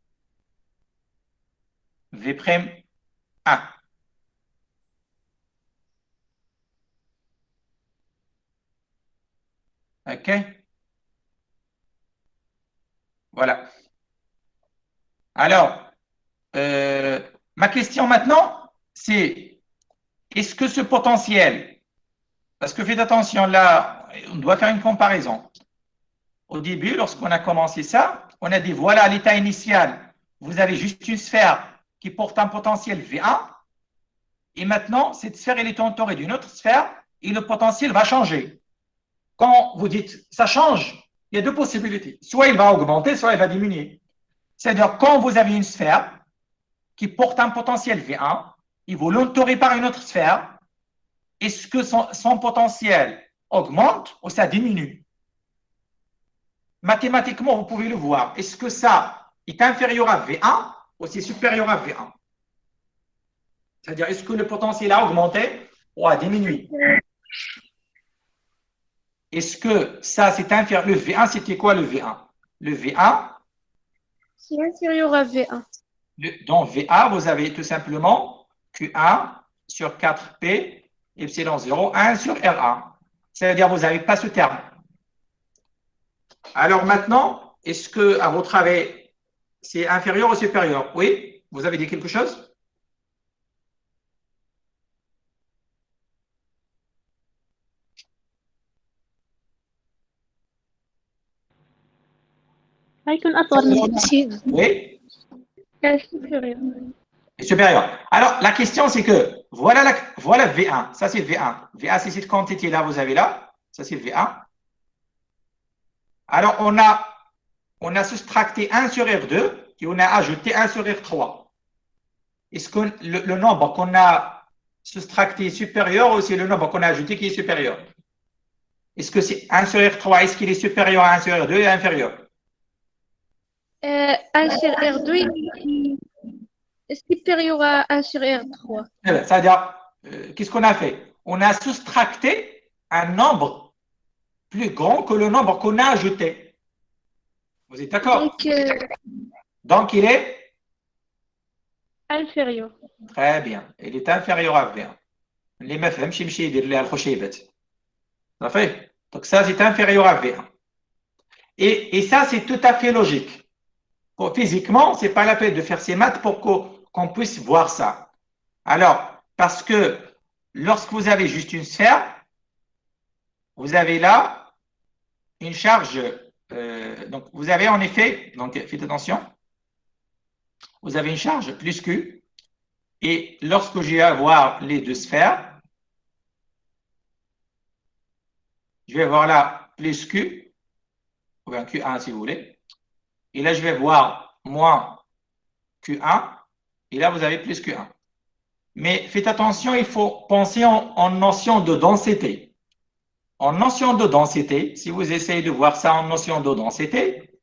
V'1. OK? Voilà. Alors, ma question maintenant, c'est est-ce que ce potentiel, parce que faites attention là, on doit faire une comparaison. Au début, lorsqu'on a commencé ça, on a dit voilà l'état initial. Vous avez juste une sphère qui porte un potentiel V1. Et maintenant, cette sphère elle est entourée d'une autre sphère et le potentiel va changer. Quand vous dites ça change, il y a deux possibilités. Soit il va augmenter, soit il va diminuer. C'est-à-dire, quand vous avez une sphère qui porte un potentiel V1 et vous l'entourez par une autre sphère, est-ce que son potentiel augmente ou ça diminue? Mathématiquement, vous pouvez le voir. Est-ce que ça est inférieur à V1 ou c'est supérieur à V1? C'est-à-dire, est-ce que le potentiel a augmenté ou a diminué? Est-ce que ça, c'est inférieur? Le V1, c'était quoi le V1? Le V1, C'est inférieur à V1. dans VA, vous avez tout simplement Q1 sur 4P, epsilon 0, 1 sur R1. C'est-à-dire, vous n'avez pas ce terme. Alors maintenant, est-ce que, à votre avis, c'est inférieur ou supérieur? Oui? Vous avez dit quelque chose? هيكون أصغر من C'est Oui? supérieur. Supérieur. Alors, la question, c'est que voilà, voilà V1. Ça, c'est V1. V1, c'est cette quantité-là, vous avez là. Ça, c'est V1. Alors, on a soustracté 1 sur R2 et on a ajouté 1 sur R3. Est-ce que le nombre qu'on a soustracté est supérieur ou c'est le nombre qu'on a ajouté qui est supérieur? Est-ce que c'est 1 sur R3, est-ce qu'il est supérieur à 1 sur R2 et inférieur? 1 sur R2 est supérieur à 1 sur R3. C'est-à-dire, qu'est-ce qu'on a fait? On a soustracté un nombre plus grand que le nombre qu'on a ajouté. Vous êtes d'accord? Donc, il est inférieur. très bien. Il est inférieur à V1. اللي ما فهمش يمشي يدير لها الخشيبات. صافي. Donc ça, c'est inférieur à V1. Et ça, c'est tout à fait logique. Physiquement, ce n'est pas la peine de faire ces maths pour qu'on puisse voir ça. Alors, parce que lorsque vous avez juste une sphère, vous avez là une charge. Donc, vous avez en effet, donc faites attention, vous avez une charge plus Q. Et lorsque je vais avoir les deux sphères, je vais avoir là plus Q, ou bien Q1 si vous voulez. Et là, je vais voir moins Q1. Et là, vous avez plus Q1. Mais faites attention, il faut penser en notion de densité. En notion de densité, si vous essayez de voir ça en notion de densité,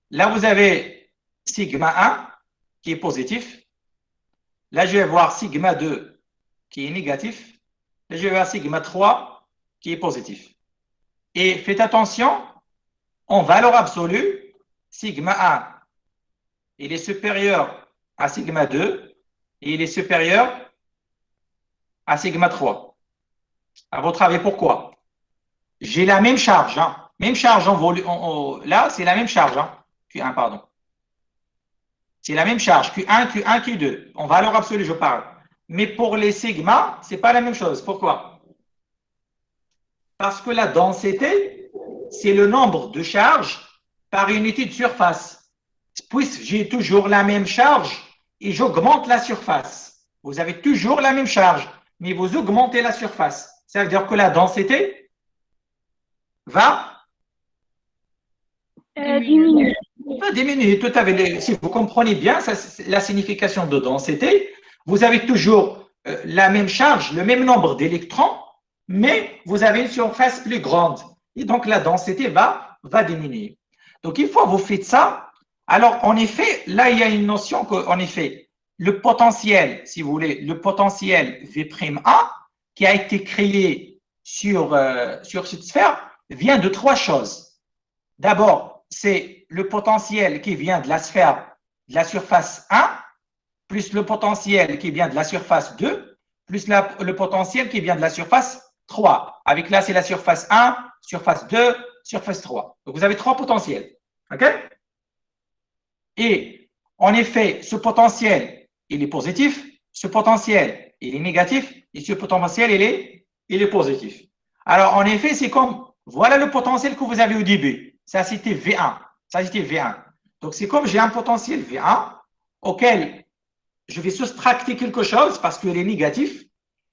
là, vous avez sigma 1 qui est positif. Là, je vais voir sigma 2 qui est négatif. Là, je vais voir sigma 3 qui est positif. Et faites attention, en valeur absolue, sigma 1, il est supérieur à sigma 2 et il est supérieur à sigma 3. À votre avis, pourquoi? J'ai la même charge. Hein. Même charge en volume. Là, c'est la même charge. Hein. Q1, pardon. C'est la même charge. Q1, Q1, Q2. En valeur absolue, je parle. Mais pour les sigma, ce n'est pas la même chose. Pourquoi? Parce que la densité, c'est le nombre de charges par unité de surface. Puisque j'ai toujours la même charge et j'augmente la surface. Vous avez toujours la même charge, mais vous augmentez la surface. Ça veut dire que la densité va diminuer. Va diminuer. Tout à fait. Si vous comprenez bien ça, la signification de densité, vous avez toujours la même charge, le même nombre d'électrons, mais vous avez une surface plus grande. Et donc, la densité va diminuer. Donc, une fois que vous faites ça, alors, en effet, là, il y a une notion qu'en effet, le potentiel, si vous voulez, le potentiel V'1 qui a été créé sur cette sphère vient de trois choses. D'abord, c'est le potentiel qui vient de la sphère de la surface 1, plus le potentiel qui vient de la surface 2, plus le potentiel qui vient de la surface 3. Avec là, c'est la surface 1, surface 2, surface 3. Donc, vous avez trois potentiels. OK? Et en effet, ce potentiel, il est positif, ce potentiel, il est négatif, et ce potentiel, il est positif. Alors, en effet, c'est comme, voilà le potentiel que vous avez au début. Ça, c'était V1. Ça, c'était V1. Donc, c'est comme j'ai un potentiel V1 auquel je vais soustracter quelque chose parce qu'il est négatif,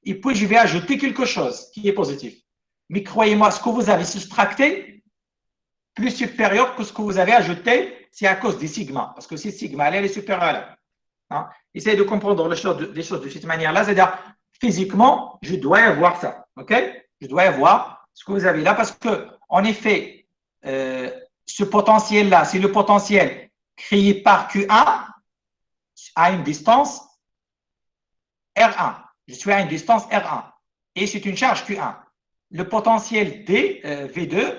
et puis je vais ajouter quelque chose qui est positif. Mais croyez-moi, ce que vous avez soustracté, plus supérieur que ce que vous avez ajouté, c'est à cause des sigma. Parce que ces sigma, elle est supérieure à là. Hein? Essayez de comprendre les choses de cette manière-là. C'est-à-dire, physiquement, je dois avoir ça. OK? Je dois avoir ce que vous avez là parce que, en effet, ce potentiel-là, c'est le potentiel créé par Q1 à une distance R1. Je suis à une distance R1 et c'est une charge Q1. Le potentiel D, V2,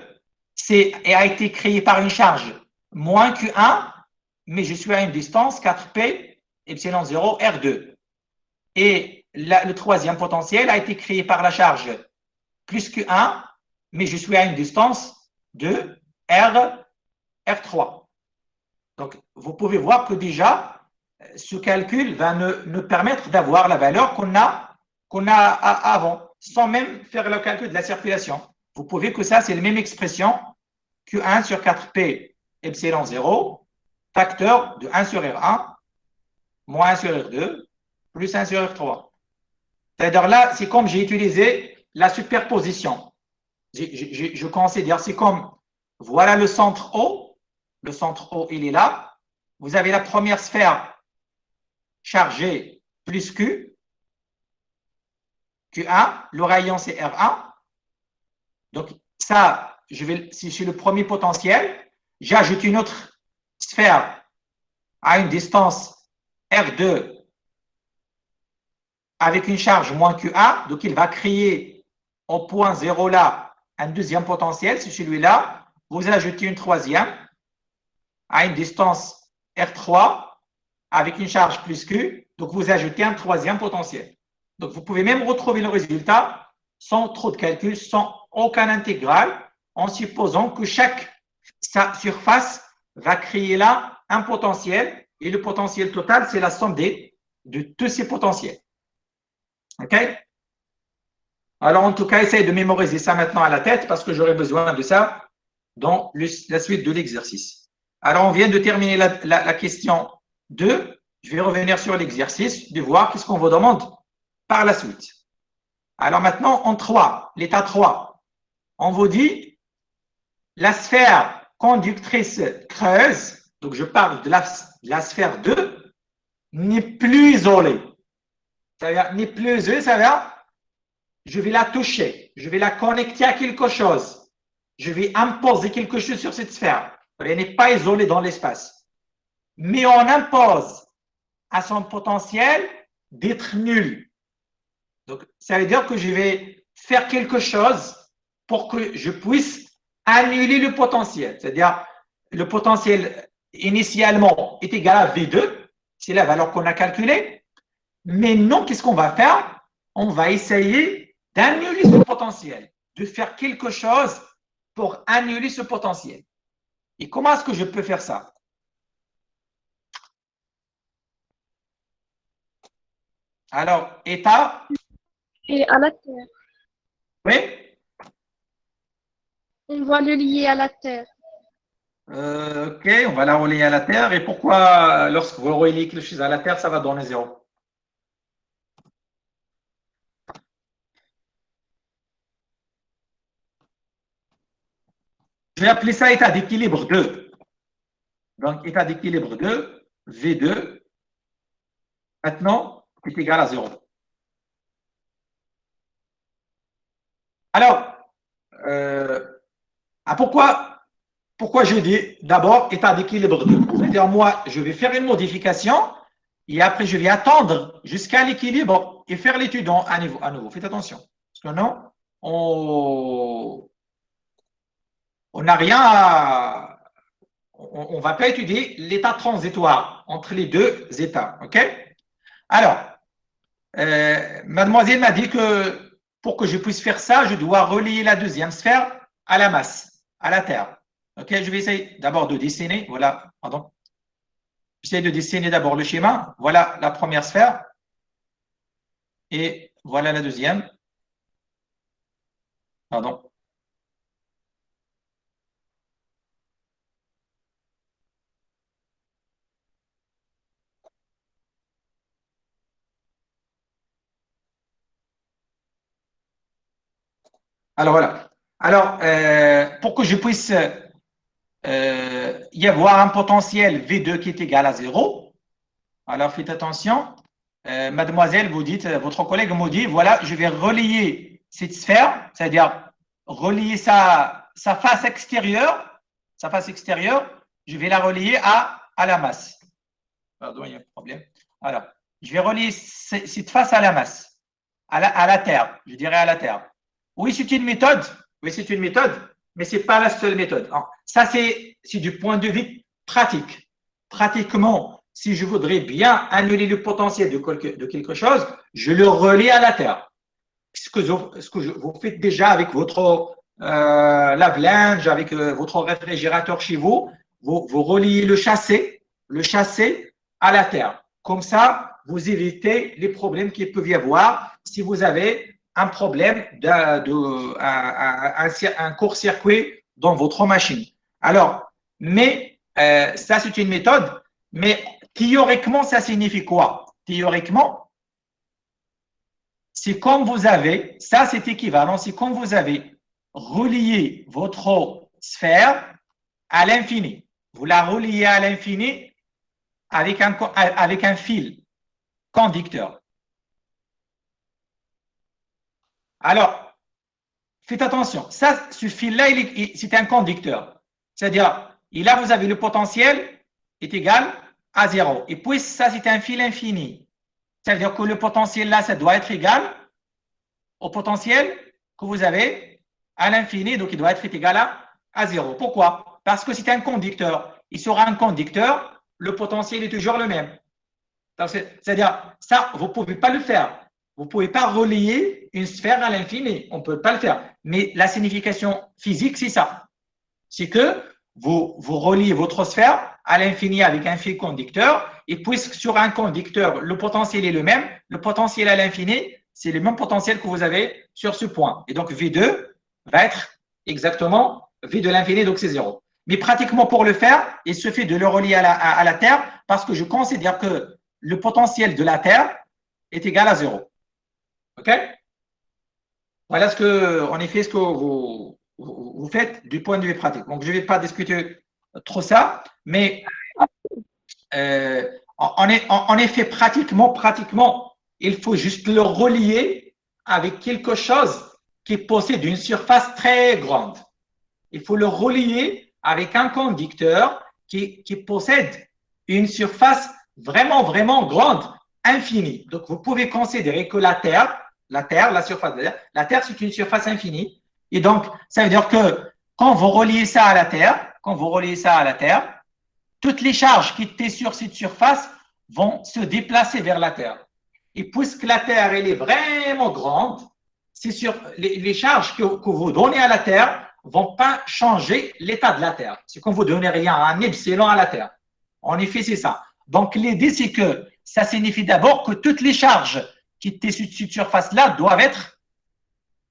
a été créé par une charge moins Q1, mais je suis à une distance 4P epsilon 0 R2. Et le troisième potentiel a été créé par la charge plus Q1, mais je suis à une distance de R3. Donc, vous pouvez voir que déjà, ce calcul va nous permettre d'avoir la valeur qu'on a avant, sans même faire le calcul de la circulation. Vous pouvez que ça, c'est la même expression, Q1 sur 4P epsilon 0, facteur de 1 sur R1, moins 1 sur R2, plus 1 sur R3. C'est-à-dire là, c'est comme j'ai utilisé la superposition. Je considère, c'est comme, voilà le centre O. Le centre O, il est là. Vous avez la première sphère chargée plus Q. Q1, le rayon, c'est R1. Donc, ça, si c'est le premier potentiel, j'ajoute une autre sphère à une distance R2 avec une charge moins Q1. Donc, il va créer au point 0 là un deuxième potentiel, c'est celui-là. Vous ajoutez une troisième à une distance R3 avec une charge plus Q. Donc, vous ajoutez un troisième potentiel. Donc, vous pouvez même retrouver le résultat sans trop de calcul, sans aucun intégral, en supposant que chaque surface va créer là un potentiel et le potentiel total, c'est la somme de tous ces potentiels. OK? Alors, en tout cas, essayez de mémoriser ça maintenant à la tête parce que j'aurai besoin de ça dans la suite de l'exercice. Alors, on vient de terminer la question 2. Je vais revenir sur l'exercice, de voir qu'est-ce qu'on vous demande par la suite. Alors maintenant, en 3, l'état 3, on vous dit la sphère conductrice creuse, donc je parle de la sphère 2, n'est plus isolée. Ça veut dire, n'est plus isolée, ça veut dire, je vais la toucher, je vais la connecter à quelque chose, je vais imposer quelque chose sur cette sphère. Elle n'est pas isolée dans l'espace. Mais on impose à son potentiel d'être nul. Donc, ça veut dire que je vais faire quelque chose pour que je puisse annuler le potentiel. C'est-à-dire, le potentiel initialement est égal à V2, c'est la valeur qu'on a calculée. Mais non, qu'est-ce qu'on va faire? On va essayer d'annuler ce potentiel, de faire quelque chose pour annuler ce potentiel. Et comment est-ce que je peux faire ça? Alors, état. Et à la Terre. Oui? On va le lier à la Terre. OK, on va la relier à la Terre. Et pourquoi, lorsque vous reliez quelque chose à la Terre, ça va donner 0? Je vais appeler ça état d'équilibre 2. Donc, état d'équilibre 2, V2, maintenant, est égal à 0. Alors, pourquoi je dis d'abord état d'équilibre 2? C'est-à-dire, moi, je vais faire une modification et après, je vais attendre jusqu'à l'équilibre et faire l'étude à nouveau. Faites attention. Parce que non, on n'a rien à... On ne va pas étudier l'état transitoire entre les deux états. OK? Alors, mademoiselle m'a dit que pour que je puisse faire ça, je dois relier la deuxième sphère à la masse, à la Terre. OK? Je vais essayer d'abord de dessiner. Voilà, pardon. J'essaie de dessiner d'abord le schéma. Voilà la première sphère. Et voilà la deuxième. Pardon. Alors voilà. Alors, pour que je puisse y avoir un potentiel V2 qui est égal à 0, alors faites attention. Mademoiselle, vous dites, votre collègue me dit, voilà, je vais relier cette sphère, c'est-à-dire relier sa face extérieure sa face extérieure, je vais la relier à la masse. Pardon, il y a un problème. Alors, je vais relier cette face à la masse, à la terre, je dirais à la terre. Oui, c'est une méthode. Oui, c'est une méthode, mais ce n'est pas la seule méthode. Ça, c'est du point de vue pratique. Pratiquement, si je voudrais bien annuler le potentiel de quelque chose, je le relie à la terre. Ce que vous faites déjà avec votre lave-linge, avec votre réfrigérateur chez vous, vous reliez le châssis à la terre. Comme ça, vous évitez les problèmes qu'il peut y avoir si vous avez un problème un court-circuit dans votre machine. Alors, mais ça, c'est une méthode, mais théoriquement, ça signifie quoi? Théoriquement, c'est comme vous avez, ça c'est équivalent, c'est comme vous avez relié votre sphère à l'infini. Vous la reliez à l'infini avec un fil conducteur. Alors, faites attention, ça, ce fil-là, c'est un conducteur. C'est-à-dire, là, vous avez le potentiel est égal à 0. Et puis, ça, c'est un fil infini. Ça veut dire que le potentiel là, ça doit être égal au potentiel que vous avez à l'infini, donc il doit être égal à 0. Pourquoi? Parce que c'est un conducteur. Il sera un conducteur, le potentiel est toujours le même. C'est-à-dire, ça, vous ne pouvez pas le faire. Vous ne pouvez pas relier une sphère à l'infini. On ne peut pas le faire. Mais la signification physique, c'est ça. C'est que vous reliez votre sphère à l'infini avec un fil conducteur, et puisque sur un conducteur, le potentiel est le même, le potentiel à l'infini, c'est le même potentiel que vous avez sur ce point. Et donc, V2 va être exactement V de l'infini, donc c'est 0. Mais pratiquement pour le faire, il suffit de le relier à la Terre, parce que je considère que le potentiel de la Terre est égal à 0. OK? Voilà en effet, ce que vous faites du point de vue pratique. Donc, je ne vais pas discuter trop ça, mais en effet, pratiquement, il faut juste le relier avec quelque chose qui possède une surface très grande. Il faut le relier avec un conducteur qui possède une surface vraiment, vraiment grande, infinie. Donc, vous pouvez considérer que la Terre, la surface de la Terre, c'est une surface infinie. Et donc, ça veut dire que quand vous reliez ça à la Terre, toutes les charges qui étaient sur cette surface vont se déplacer vers la Terre. Et puisque la Terre, elle est vraiment grande, c'est sûr, les charges que vous donnez à la Terre ne vont pas changer l'état de la Terre. C'est comme vous ne donnez rien, un epsilon à la Terre. En effet, c'est ça. Donc, l'idée, c'est que ça signifie d'abord que toutes les charges qui étaient sur cette surface-là doivent être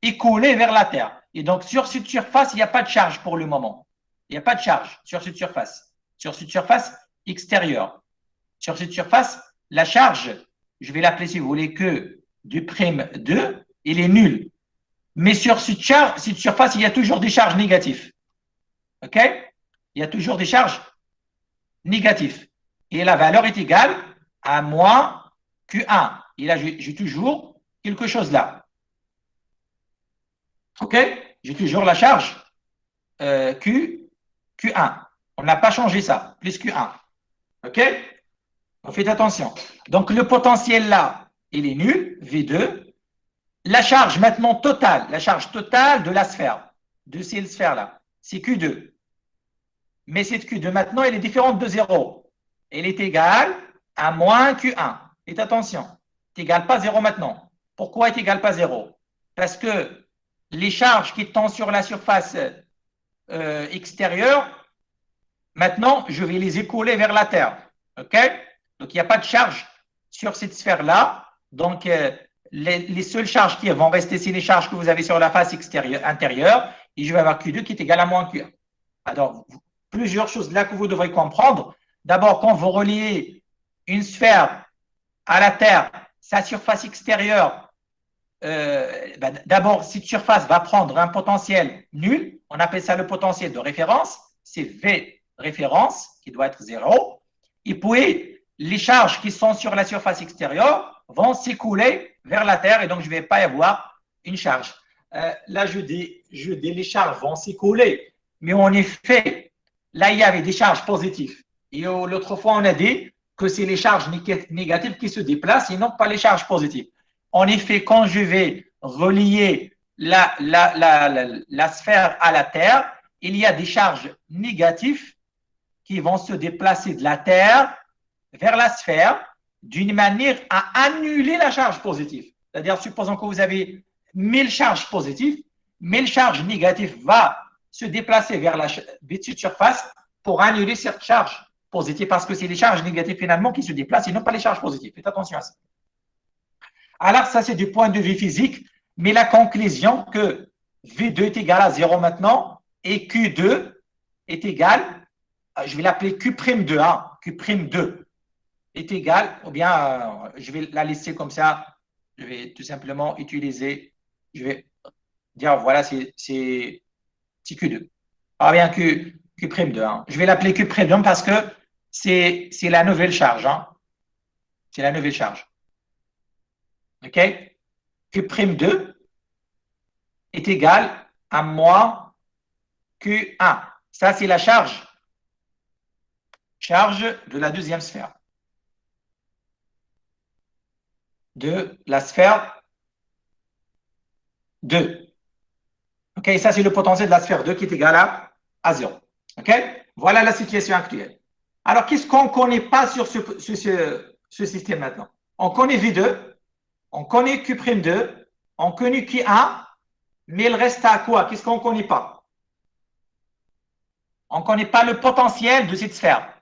écoulées vers la Terre. Et donc, sur cette surface, il n'y a pas de charge pour le moment. Il n'y a pas de charge sur cette surface. Sur cette surface extérieure. Sur cette surface, la charge, je vais l'appeler si vous voulez que du prime 2, il est nul. Mais sur cette surface, il y a toujours des charges négatives. OK? Il y a toujours des charges négatives. Et la valeur est égale à moins Q1. Et là, j'ai toujours quelque chose là. OK? J'ai toujours la charge Q1. On n'a pas changé ça, plus Q1. OK? Donc, faites attention. Donc, le potentiel là, il est nul, V2. La charge maintenant totale, la charge totale de la sphère, de cette sphère-là, c'est Q2. Mais cette Q2 maintenant, elle est différente de 0. Elle est égale à moins Q1. Faites attention. Elle n'est égale pas 0 maintenant. Pourquoi elle n'est égale pas 0? Parce que les charges qui sont sur la surface extérieure, maintenant, je vais les écouler vers la Terre. OK? Donc, il n'y a pas de charge sur cette sphère-là. Donc, les seules charges qui vont rester, c'est les charges que vous avez sur la face intérieure. Et je vais avoir Q2 qui est égal à moins Q1. Alors, plusieurs choses là que vous devrez comprendre. D'abord, quand vous reliez une sphère à la Terre, sa surface extérieure, d'abord, cette surface va prendre un potentiel nul. On appelle ça le potentiel de référence. C'est V référence qui doit être 0. Et puis, les charges qui sont sur la surface extérieure vont s'écouler vers la Terre et donc je ne vais pas y avoir une charge. Là, je dis les charges vont s'écouler, mais en effet, là, il y avait des charges positives. Et l'autre fois, on a dit que c'est les charges négatives qui se déplacent et non pas les charges positives. En effet, quand je vais relier la sphère à la Terre, il y a des charges négatives qui vont se déplacer de la Terre vers la sphère d'une manière à annuler la charge positive. C'est-à-dire, supposons que vous avez 1000 charges positives, 1000 charges négatives vont se déplacer vers la petite surface pour annuler cette charge positive, parce que c'est les charges négatives finalement qui se déplacent et non pas les charges positives. Faites attention à ça. Alors, ça, c'est du point de vue physique, mais la conclusion que V2 est égal à 0 maintenant et Q2 est égal, je vais l'appeler Q'2, hein, Q'2 est égal, ou bien je vais la laisser comme ça, je vais tout simplement utiliser, je vais dire voilà, c'est Q2. Ah bien, Q'2, hein. Je vais l'appeler Q'2 parce que c'est la nouvelle charge. Hein. C'est la nouvelle charge. OK? Q'2 est égal à moins Q1. Ça, c'est la charge de la deuxième sphère. De la sphère 2. OK? Ça, c'est le potentiel de la sphère 2 qui est égal à 0. OK? Voilà la situation actuelle. Alors, qu'est-ce qu'on ne connaît pas sur ce système maintenant? On connaît V2, on connaît Q'2, on connaît Q1, mais il reste à quoi? Qu'est-ce qu'on ne connaît pas? On ne connaît pas le potentiel de cette sphère.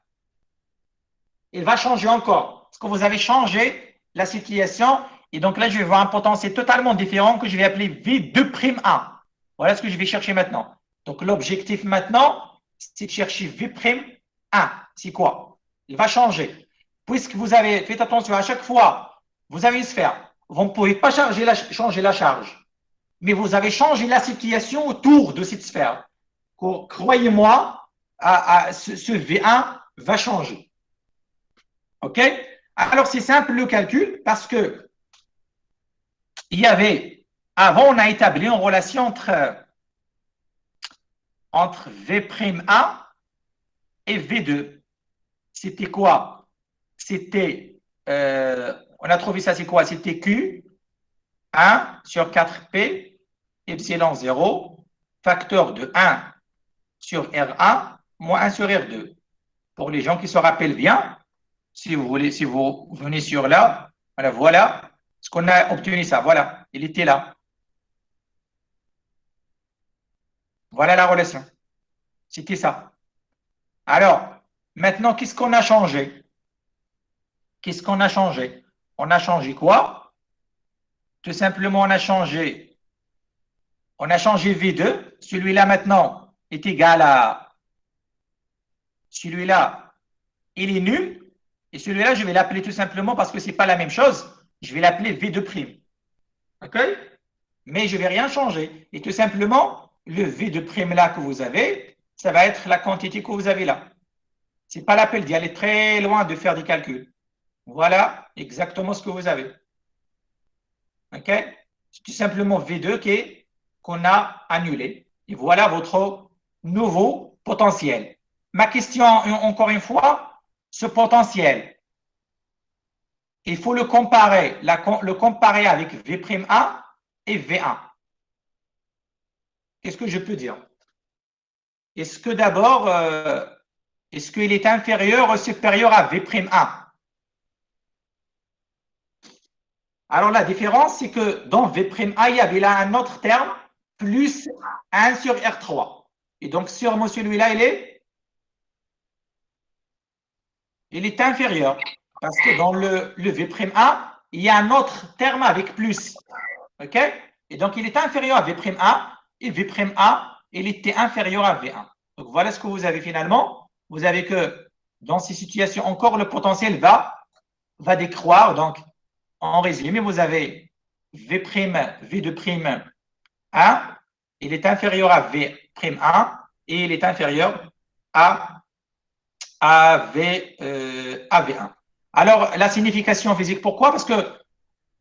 Il va changer encore. Parce que vous avez changé la situation. Et donc là, je vais voir un potentiel totalement différent que je vais appeler V2'1. Voilà ce que je vais chercher maintenant. Donc l'objectif maintenant, c'est de chercher V'1. C'est quoi? Il va changer. Puisque vous avez, faites attention, à chaque fois, vous avez une sphère. Vous ne pouvez pas changer la charge. Mais vous avez changé la situation autour de cette sphère. Croyez-moi, ce V1 va changer. OK? Alors, c'est simple le calcul parce que il y avait, avant, on a établi une relation entre V'1 et V2. C'était quoi? C'était, on a trouvé ça, c'est quoi? C'était Q1 sur 4P, epsilon 0, facteur de 1 sur R1, moins 1 sur R2. Pour les gens qui se rappellent bien, si vous voulez, si vous venez sur là, voilà ce qu'on a obtenu ça. Voilà, il était là. Voilà la relation. C'était ça. Alors, maintenant, qu'est-ce qu'on a changé? Qu'est-ce qu'on a changé? On a changé quoi? Tout simplement, on a changé V2. Celui-là, maintenant, est égal à celui-là, il est nul. Et celui-là, je vais l'appeler tout simplement parce que ce n'est pas la même chose. Je vais l'appeler V2'. OK? Mais je ne vais rien changer. Et tout simplement, le V2' là que vous avez, ça va être la quantité que vous avez là. Ce n'est pas la peine d'y aller très loin de faire des calculs. Voilà exactement ce que vous avez. OK? C'est tout simplement V2 qu'on a annulé. Et voilà votre nouveau potentiel. Ma question, encore une fois, ce potentiel, il faut le comparer, avec V'1 et V1. Qu'est-ce que je peux dire? Est-ce que d'abord, est-ce qu'il est inférieur ou supérieur à V'1? Alors la différence, c'est que dans V'1, il y avait là un autre terme, plus 1 sur R3. Et donc, sur celui-là, il est inférieur. Parce que dans le V'1, il y a un autre terme avec plus. OK? Et donc, il est inférieur à V'1 et V'1, il était inférieur à V1. Donc, voilà ce que vous avez finalement. Vous avez que dans ces situations, encore le potentiel va décroître. Donc, en résumé, vous avez V'2'1, il est inférieur à V'1 et il est inférieur à V1. Alors, la signification physique, pourquoi? Parce que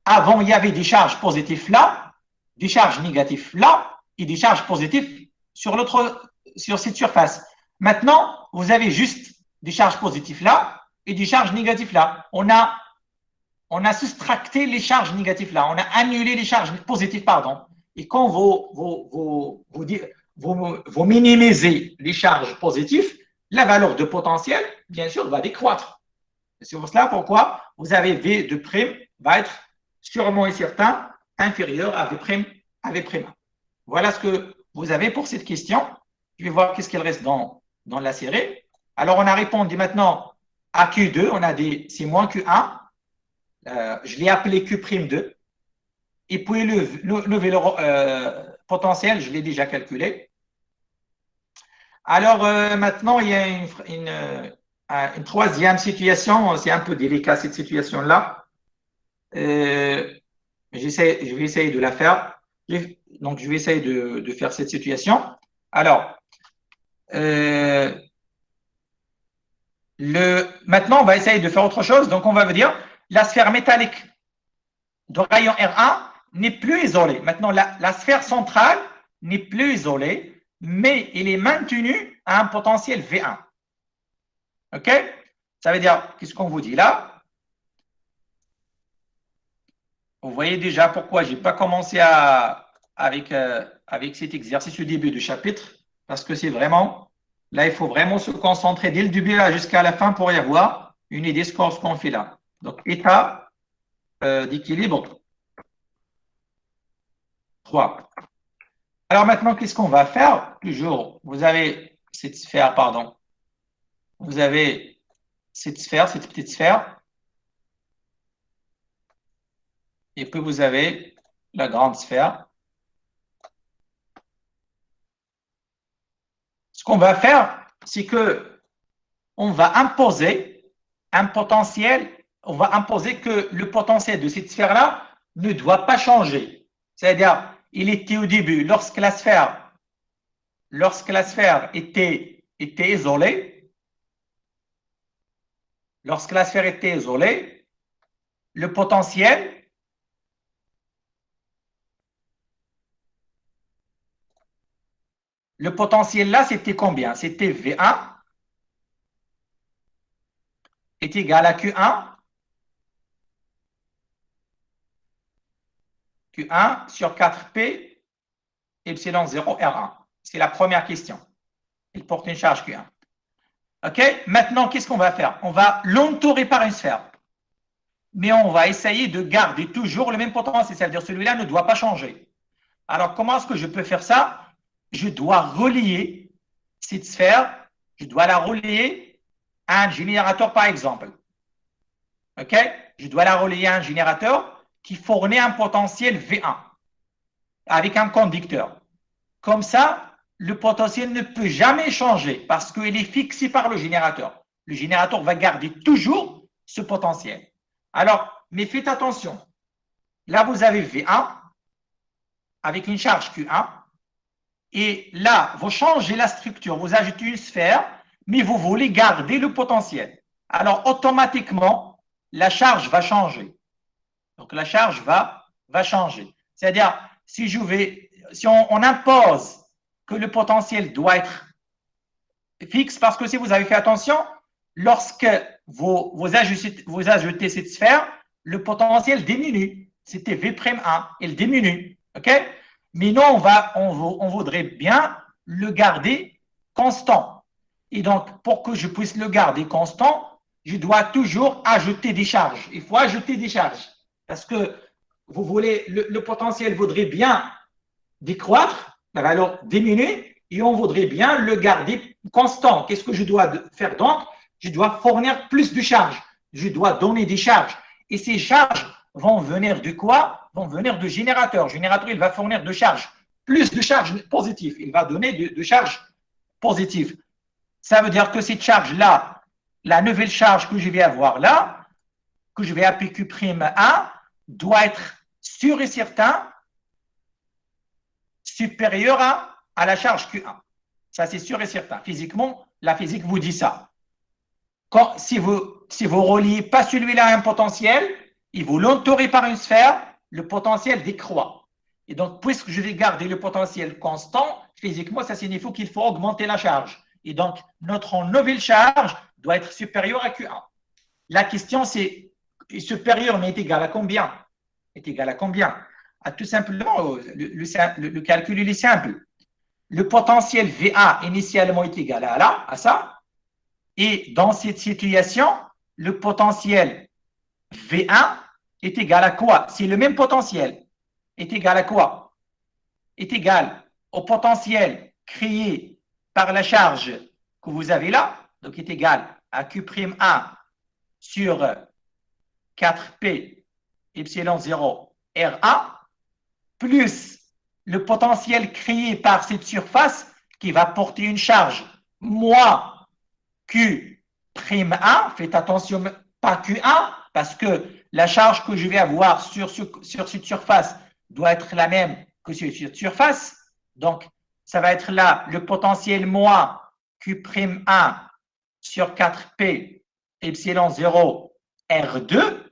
avant, il y avait des charges positives là, des charges négatives là, et des charges positives sur cette surface. Maintenant, vous avez juste des charges positives là et des charges négatives là. On a soustracté les charges négatives là, on a annulé les charges positives, pardon. Et quand vous minimisez les charges positives, la valeur de potentiel, bien sûr, va décroître. C'est pour cela pourquoi vous avez V de prime va être sûrement et certain inférieur à V'. Voilà ce que vous avez pour cette question. Je vais voir qu'est-ce qu'il reste dans la série. Alors, on a répondu maintenant à Q2. On a dit c'est moins Q1. Je l'ai appelé Q'2. Et puis, le vélo potentiel, je l'ai déjà calculé. Alors, maintenant, il y a une troisième situation. C'est un peu délicat, cette situation-là. Je vais essayer de la faire. Donc, je vais essayer de faire cette situation. Alors, maintenant, on va essayer de faire autre chose. Donc, on va dire la sphère métallique de rayon R1 n'est plus isolée. Maintenant, la sphère centrale n'est plus isolée, mais elle est maintenue à un potentiel V1. OK? Ça veut dire, qu'est-ce qu'on vous dit là? Vous voyez déjà pourquoi je n'ai pas commencé avec cet exercice au début du chapitre, parce que c'est vraiment, là, il faut vraiment se concentrer dès le début jusqu'à la fin pour y avoir une idée de ce qu'on fait là. Donc, état d'équilibre 3. Alors maintenant, qu'est-ce qu'on va faire? Toujours, vous avez cette sphère, pardon. Vous avez cette sphère, cette petite sphère. Et puis, vous avez la grande sphère. Ce qu'on va faire, c'est que on va imposer un potentiel, on va imposer que le potentiel de cette sphère-là ne doit pas changer. C'est-à-dire, il était au début, lorsque la sphère était isolée, le potentiel là, c'était combien? C'était V1 est égal à Q1 sur 4P epsilon 0 R1. C'est la première question. Il porte une charge Q1. OK? Maintenant, qu'est-ce qu'on va faire? On va l'entourer par une sphère. Mais on va essayer de garder toujours le même potentiel. C'est-à-dire celui-là ne doit pas changer. Alors, comment est-ce que je peux faire ça? Je dois relier cette sphère, je dois la relier à un générateur, par exemple. OK? Je dois la relier à un générateur qui fournit un potentiel V1 avec un conducteur. Comme ça, le potentiel ne peut jamais changer parce qu'il est fixé par le générateur. Le générateur va garder toujours ce potentiel. Alors, mais faites attention. Là, vous avez V1 avec une charge Q1. Et là, vous changez la structure, vous ajoutez une sphère, mais vous voulez garder le potentiel. Alors, automatiquement, la charge va changer. Donc, la charge va changer. C'est-à-dire, si on impose que le potentiel doit être fixe, parce que si vous avez fait attention, lorsque vous ajoutez cette sphère, le potentiel diminue. C'était V'1, il diminue. OK? Mais nous, on voudrait bien le garder constant. Et donc, pour que je puisse le garder constant, je dois toujours ajouter des charges. Il faut ajouter des charges. Parce que le potentiel voudrait bien décroître, la valeur diminue, et on voudrait bien le garder constant. Qu'est-ce que je dois faire donc? Je dois fournir plus de charges. Je dois donner des charges. Et ces charges vont venir de quoi? Vont venir du générateur. Le générateur, il va fournir de charges, plus de charges positives. Il va donner de charges positives. Ça veut dire que cette charge-là, la nouvelle charge que je vais avoir là, que je vais appeler Q'1, doit être sûr et certain supérieure à la charge Q1. Ça, c'est sûr et certain. Physiquement, la physique vous dit ça. Si vous ne reliez pas celui-là à un potentiel, et vous l'entourez par une sphère, le potentiel décroît. Et donc, puisque je vais garder le potentiel constant, physiquement, ça signifie qu'il faut augmenter la charge. Et donc, notre nouvelle charge doit être supérieure à Q1. La question, c'est supérieur, mais est égal à combien? Est égal à combien? Tout simplement, le calcul, il est simple. Le potentiel VA initialement est égal à ça. Et dans cette situation, le potentiel V1 est égal à quoi? C'est le même potentiel. Est égal à quoi? Est égal au potentiel créé par la charge que vous avez là. Donc, est égal à Q'1 sur 4P epsilon 0 R1 plus le potentiel créé par cette surface qui va porter une charge moins Q'1, faites attention, pas Q1, parce que la charge que je vais avoir sur cette surface doit être la même que sur cette surface. Donc, ça va être là le potentiel moins Q'1 sur 4P epsilon 0 R2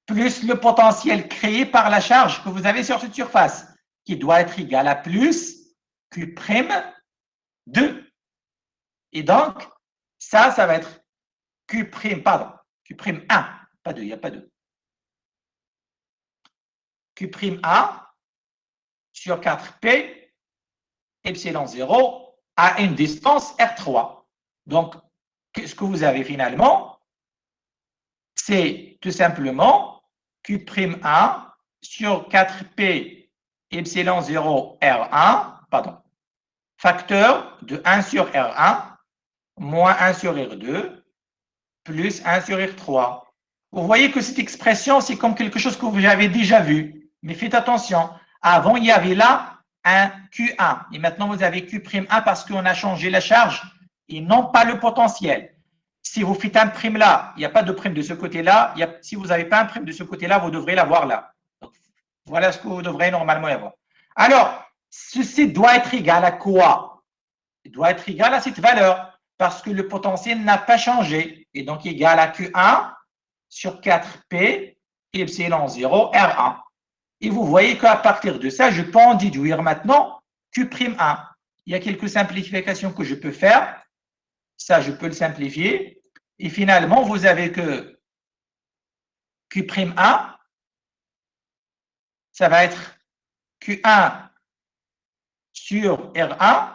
plus le potentiel créé par la charge que vous avez sur cette surface, qui doit être égal à plus Q'2. Et donc, ça va être Q'1, pas 2, il n'y a pas 2. Q'1 sur 4P epsilon 0 à une distance R3. Donc, ce que vous avez finalement, c'est tout simplement Q'1 sur 4P epsilon 0 R1, pardon, facteur de 1 sur R1 moins 1 sur R2 plus 1 sur R3. Vous voyez que cette expression, c'est comme quelque chose que vous avez déjà vu. Mais faites attention, avant, il y avait là un Q1. Et maintenant, vous avez Q'1 parce qu'on a changé la charge et non pas le potentiel. Si vous faites un prime là, il n'y a pas de prime de ce côté-là. Si vous n'avez pas un prime de ce côté-là, vous devrez l'avoir là. Donc, voilà ce que vous devrez normalement avoir. Alors, ceci doit être égal à quoi? Il doit être égal à cette valeur parce que le potentiel n'a pas changé. Et donc, égal à Q1 sur 4P epsilon 0 R1. Et vous voyez qu'à partir de ça, je peux en déduire maintenant Q'1. Il y a quelques simplifications que je peux faire. Ça, je peux le simplifier. Et finalement, vous avez que Q'1, ça va être Q1 sur R1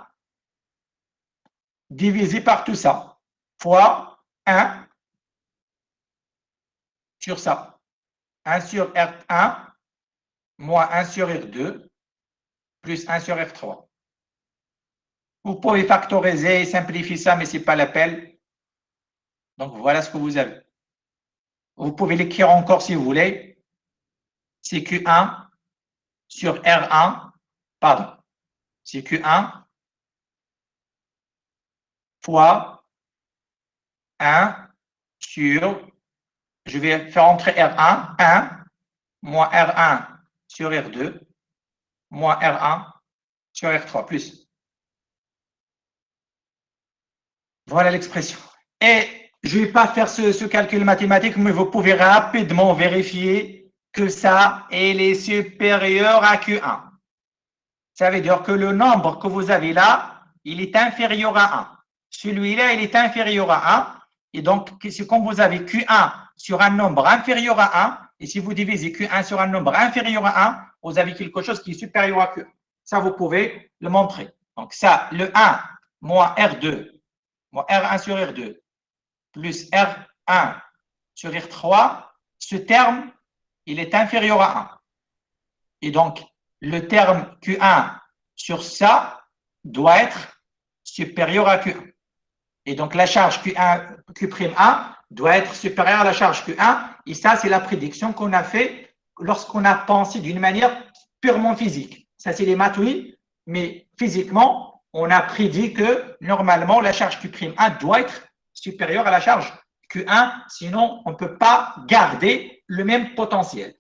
divisé par tout ça, fois 1 sur ça. 1 sur R1 moins 1 sur R2 plus 1 sur R3. Vous pouvez factoriser et simplifier ça, mais ce n'est pas l'appel. Donc, voilà ce que vous avez. Vous pouvez l'écrire encore si vous voulez. C'est Q1 sur R1, pardon, c'est Q1 fois 1 sur, je vais faire entrer R1, 1, moins R1 sur R2, moins R1 sur R3, plus. Voilà l'expression. Et je ne vais pas faire ce calcul mathématique, mais vous pouvez rapidement vérifier que ça, il est supérieur à Q1. Ça veut dire que le nombre que vous avez là, il est inférieur à 1. Celui-là, il est inférieur à 1. Et donc, c'est comme vous avez Q1 sur un nombre inférieur à 1. Et si vous divisez Q1 sur un nombre inférieur à 1, vous avez quelque chose qui est supérieur à Q1. Ça, vous pouvez le montrer. Donc, ça, le 1 moins R2, moins R1 sur R2, plus R1 sur R3, ce terme, il est inférieur à 1. Et donc, le terme Q1 sur ça doit être supérieur à Q1. Et donc, la charge Q'1 doit être supérieure à la charge Q1. Et ça, c'est la prédiction qu'on a fait lorsqu'on a pensé d'une manière purement physique. Ça, c'est les maths, oui, mais physiquement, on a prédit que normalement, la charge Q'1 doit être supérieure à la charge Q1, sinon on ne peut pas garder le même potentiel.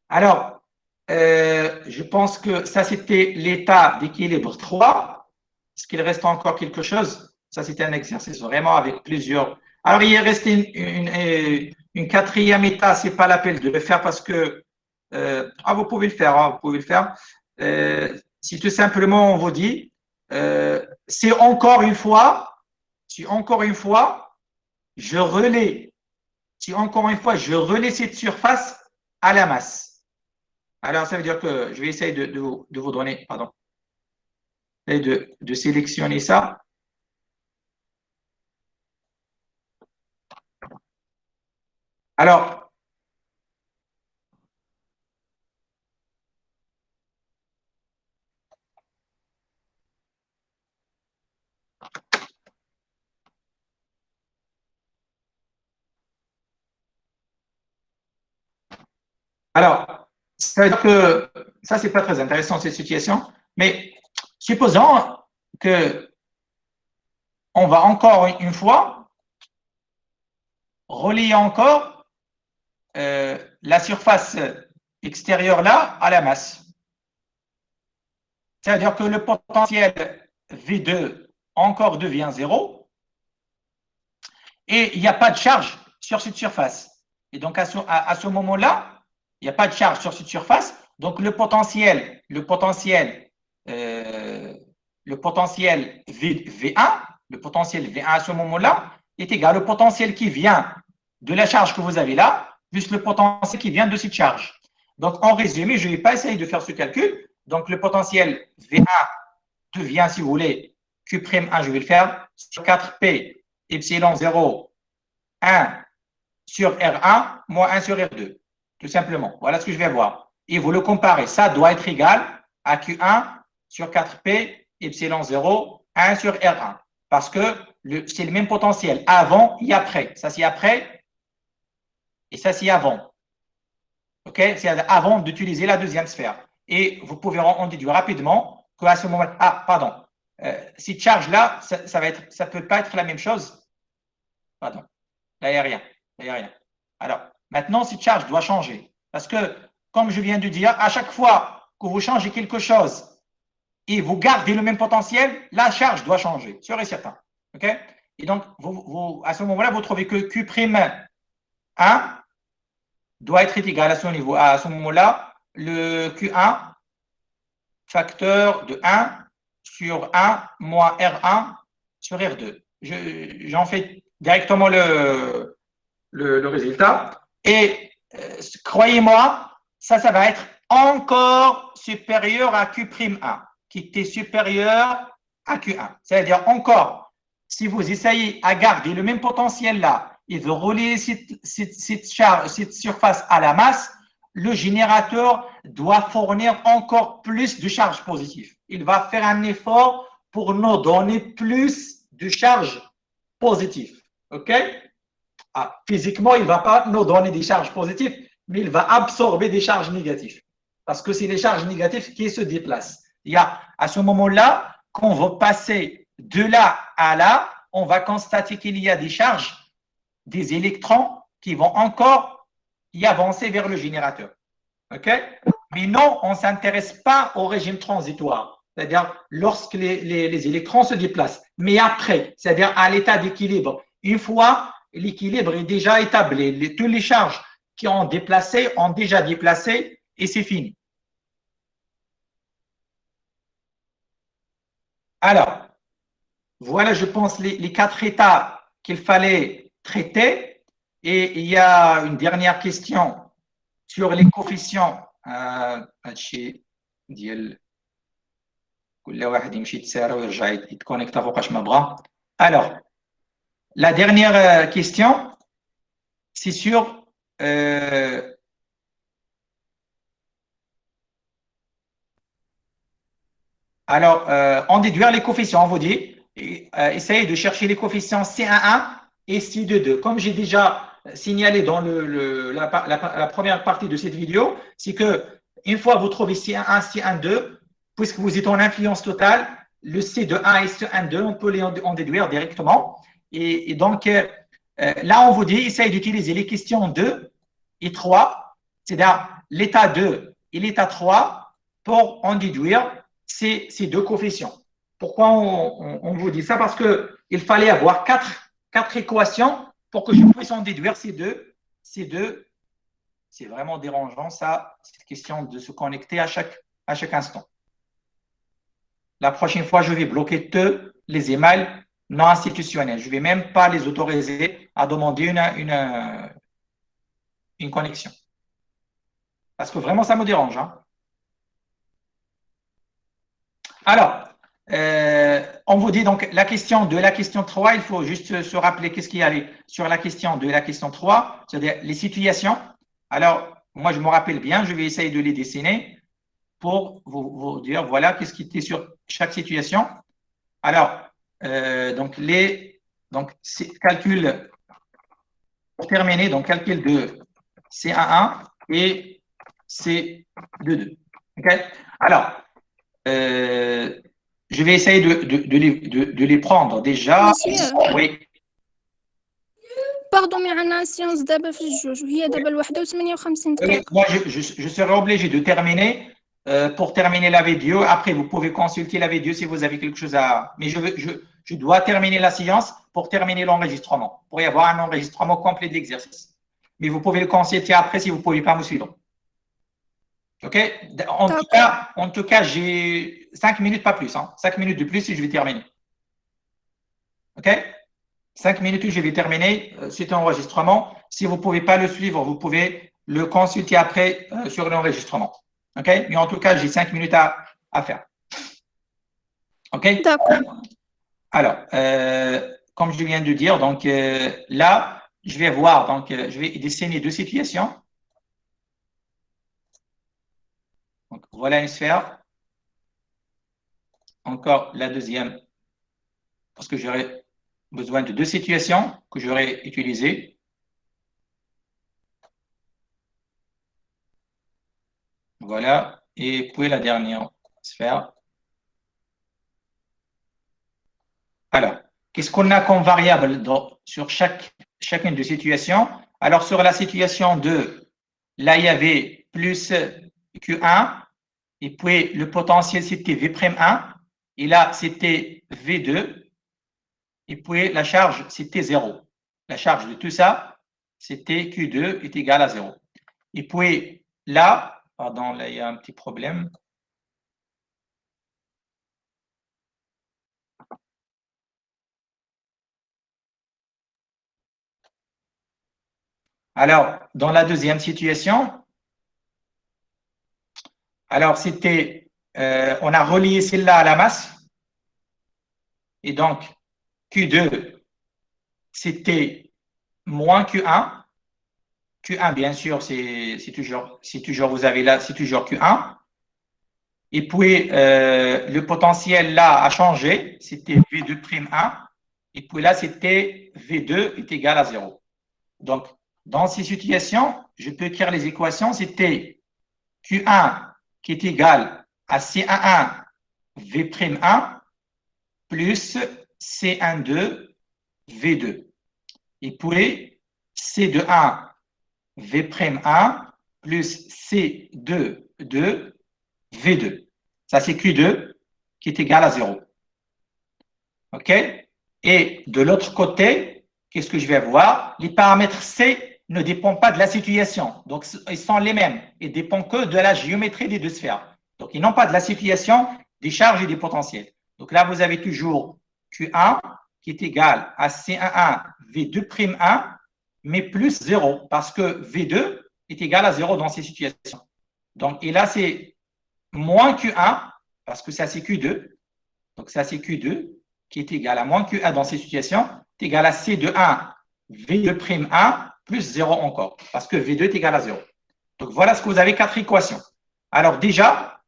Alors, je pense que ça, c'était l'état d'équilibre 3. Est-ce qu'il reste encore quelque chose? Ça, c'était un exercice vraiment avec plusieurs. Alors, il est resté une quatrième état. Ce n'est pas l'appel de le faire parce que vous pouvez le faire. Hein, vous pouvez le faire. Si tout simplement on vous dit c'est encore une fois, si encore une fois, je relais cette surface à la masse. Alors, ça veut dire que je vais essayer de vous donner, pardon, et de sélectionner ça. Alors, ça veut dire que ça, c'est pas très intéressant, cette situation, mais supposons que on va encore une fois relier encore la surface extérieure là à la masse. C'est-à-dire que le potentiel V2 encore devient 0 et il n'y a pas de charge sur cette surface. Et donc, à ce moment-là, il n'y a pas de charge sur cette surface. Donc, le potentiel V1 à ce moment-là est égal au potentiel qui vient de la charge que vous avez là, plus le potentiel qui vient de cette charge. Donc, en résumé, je ne vais pas essayer de faire ce calcul. Donc, le potentiel V1 devient, si vous voulez, Q'1, je vais le faire, sur 4P epsilon 0, 1 sur R1 moins 1 sur R2. Tout simplement. Voilà ce que je vais voir. Et vous le comparez. Ça doit être égal à Q1 sur 4P epsilon 0, 1 sur R1. Parce que c'est le même potentiel avant et après. Ça, c'est après et ça, c'est avant. OK? C'est avant d'utiliser la deuxième sphère. Et vous pouvez en déduire rapidement qu'à ce moment-là… Ah, pardon. Cette charge-là, ça ne peut pas être la même chose. Pardon. Là, il n'y a rien. Là, il n'y a rien. Alors, maintenant, cette charge doit changer. Parce que, comme je viens de dire, à chaque fois que vous changez quelque chose et vous gardez le même potentiel, la charge doit changer, sûr et certain. OK? Et donc, à ce moment-là, vous trouvez que Q'1 doit être égal à ce niveau. À ce moment-là, le Q1 facteur de 1 sur 1 moins R1 sur R2. J'en fais directement le résultat. Et croyez-moi, ça va être encore supérieur à Q'1, qui était supérieur à Q1. C'est-à-dire encore, si vous essayez à garder le même potentiel là et de relier cette surface à la masse, le générateur doit fournir encore plus de charge positive. Il va faire un effort pour nous donner plus de charge positive. OK? Physiquement, il ne va pas nous donner des charges positives, mais il va absorber des charges négatives. Parce que c'est les charges négatives qui se déplacent. Il y a, à ce moment-là, quand on va passer de là à là, on va constater qu'il y a des charges, des électrons qui vont encore y avancer vers le générateur. OK? Mais non, on ne s'intéresse pas au régime transitoire, c'est-à-dire lorsque les électrons se déplacent. Mais après, c'est-à-dire à l'état d'équilibre, une fois l'équilibre est déjà établi, toutes les charges qui ont déplacé ont déjà déplacé et c'est fini. Alors, voilà, je pense, les 4 états qu'il fallait traiter. Et il y a une dernière question sur les coefficients. Alors, la dernière question, c'est sur en déduire les coefficients, on vous dit, essayez de chercher les coefficients C11 et C22. Comme j'ai déjà signalé dans la première partie de cette vidéo, c'est que une fois vous trouvez C11, C12, puisque vous êtes en influence totale, le C21 et C12, on peut les en déduire directement. Et donc, là, on vous dit, essayez d'utiliser les questions 2 et 3, c'est-à-dire l'état 2 et l'état 3, pour en déduire ces deux coefficients. Pourquoi on vous dit ça? Parce qu'il fallait avoir quatre équations pour que je puisse en déduire ces deux. C'est vraiment dérangeant, ça, cette question de se connecter à chaque instant. la prochaine fois, je vais bloquer tous les emails non institutionnels. Je ne vais même pas les autoriser à demander une connexion. Parce que vraiment, ça me dérange. Hein. Alors, on vous dit donc la question 2, la question 3, il faut juste se rappeler qu'est-ce qu'il y avait sur la question 2 et la question 3, c'est-à-dire les situations. Alors, moi, je me rappelle bien, je vais essayer de les dessiner pour vous dire, voilà, qu'est-ce qui était sur chaque situation. Alors, donc, calcul, pour terminer, donc calcul de C11 et C22. OK? Alors, je vais essayer de les prendre déjà. Monsieur. Oui. باردون مي عندنا سيونس دابا في الجوج وهي دابا الواحدة و58 دقيقة. Moi, je serai obligé de terminer. Pour terminer la vidéo, après, vous pouvez consulter la vidéo si vous avez quelque chose à... Mais je dois terminer la séance pour terminer l'enregistrement, pour y avoir un enregistrement complet de l'exercice. Mais vous pouvez le consulter après si vous ne pouvez pas me suivre. OK? En tout cas, j'ai 5 minutes, pas plus. Hein. 5 minutes de plus et je vais terminer. OK? 5 minutes, je vais terminer cet enregistrement. Si vous ne pouvez pas le suivre, vous pouvez le consulter après sur l'enregistrement. OK? Mais en tout cas, j'ai 5 minutes à faire. OK? D'accord. Alors, comme je viens de dire, donc là, je vais voir, donc je vais dessiner deux situations. Donc, voilà une sphère. Encore la deuxième, parce que j'aurai besoin de deux situations que j'aurai utilisées. Voilà. Et puis la dernière sphère. Alors, qu'est-ce qu'on a comme variable sur chacune des situations? Alors, sur la situation 2, là, il y avait plus Q1, et puis le potentiel, c'était V'1, et là, c'était V2, et puis la charge, c'était 0. La charge de tout ça, c'était Q2 est égal à 0. Et puis là, pardon, là, il y a un petit problème. Alors, dans la deuxième situation, alors c'était, on a relié celle-là à la masse. Et donc, Q2, c'était moins Q1. Q1, bien sûr, c'est toujours, vous avez là, c'est toujours Q1. Et puis, le potentiel là a changé, c'était V2'1. Et puis là, c'était V2 est égal à 0. Donc, dans ces situations, je peux écrire les équations, c'était Q1 qui est égal à C11 V'1 plus C12 V2. Et puis, C21 V'1 plus C22 V2. Ça, c'est Q2 qui est égal à 0. OK? Et de l'autre côté, qu'est-ce que je vais avoir? Les paramètres C ne dépendent pas de la situation. Donc, ils sont les mêmes. Ils ne dépendent que de la géométrie des deux sphères. Donc, ils n'ont pas de la situation, des charges et des potentiels. Donc là, vous avez toujours Q1 qui est égal à C11 V2'1, mais plus 0, parce que V2 est égal à 0 dans ces situations. Donc, et là, c'est moins Q1, parce que ça, c'est Q2. Donc, ça, c'est Q2 qui est égal à moins Q1 dans ces situations, est égal à C21 V2'1 plus 0 encore, parce que V2 est égal à 0. Donc, voilà ce que vous avez, 4 équations. Alors, déjà,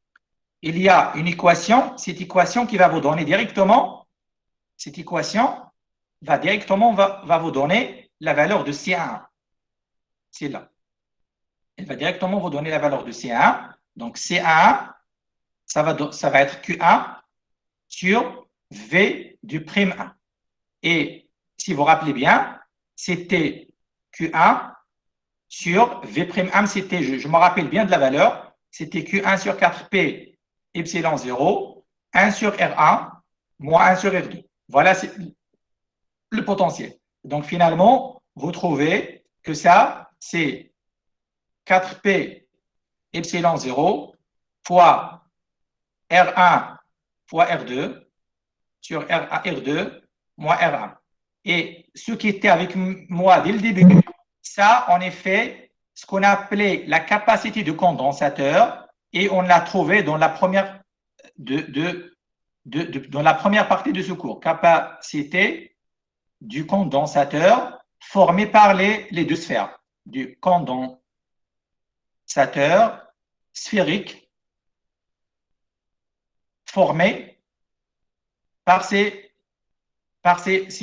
il y a une équation, cette équation qui va vous donner directement, cette équation va vous donner la valeur de C1. C'est là. Elle va directement vous donner la valeur de C1. Donc, C1, ça va être Q1 sur V du prime 1. Et si vous vous rappelez bien, c'était Q1 sur V'1, c'était, je me rappelle bien de la valeur, c'était Q1 sur 4P epsilon 0, 1 sur R1, moins 1 sur R2. Voilà le potentiel. Donc, finalement, vous trouvez que ça, c'est 4P epsilon 0 fois R1 fois R2 sur R2 moins R1. Et ce qui était avec moi dès le début, ça, on a fait ce qu'on a appelé la capacité de condensateur et on l'a trouvé dans la première, dans la première partie de ce cours. Capacité du condensateur formée par les deux sphères. Du condensateur sphérique formé par ces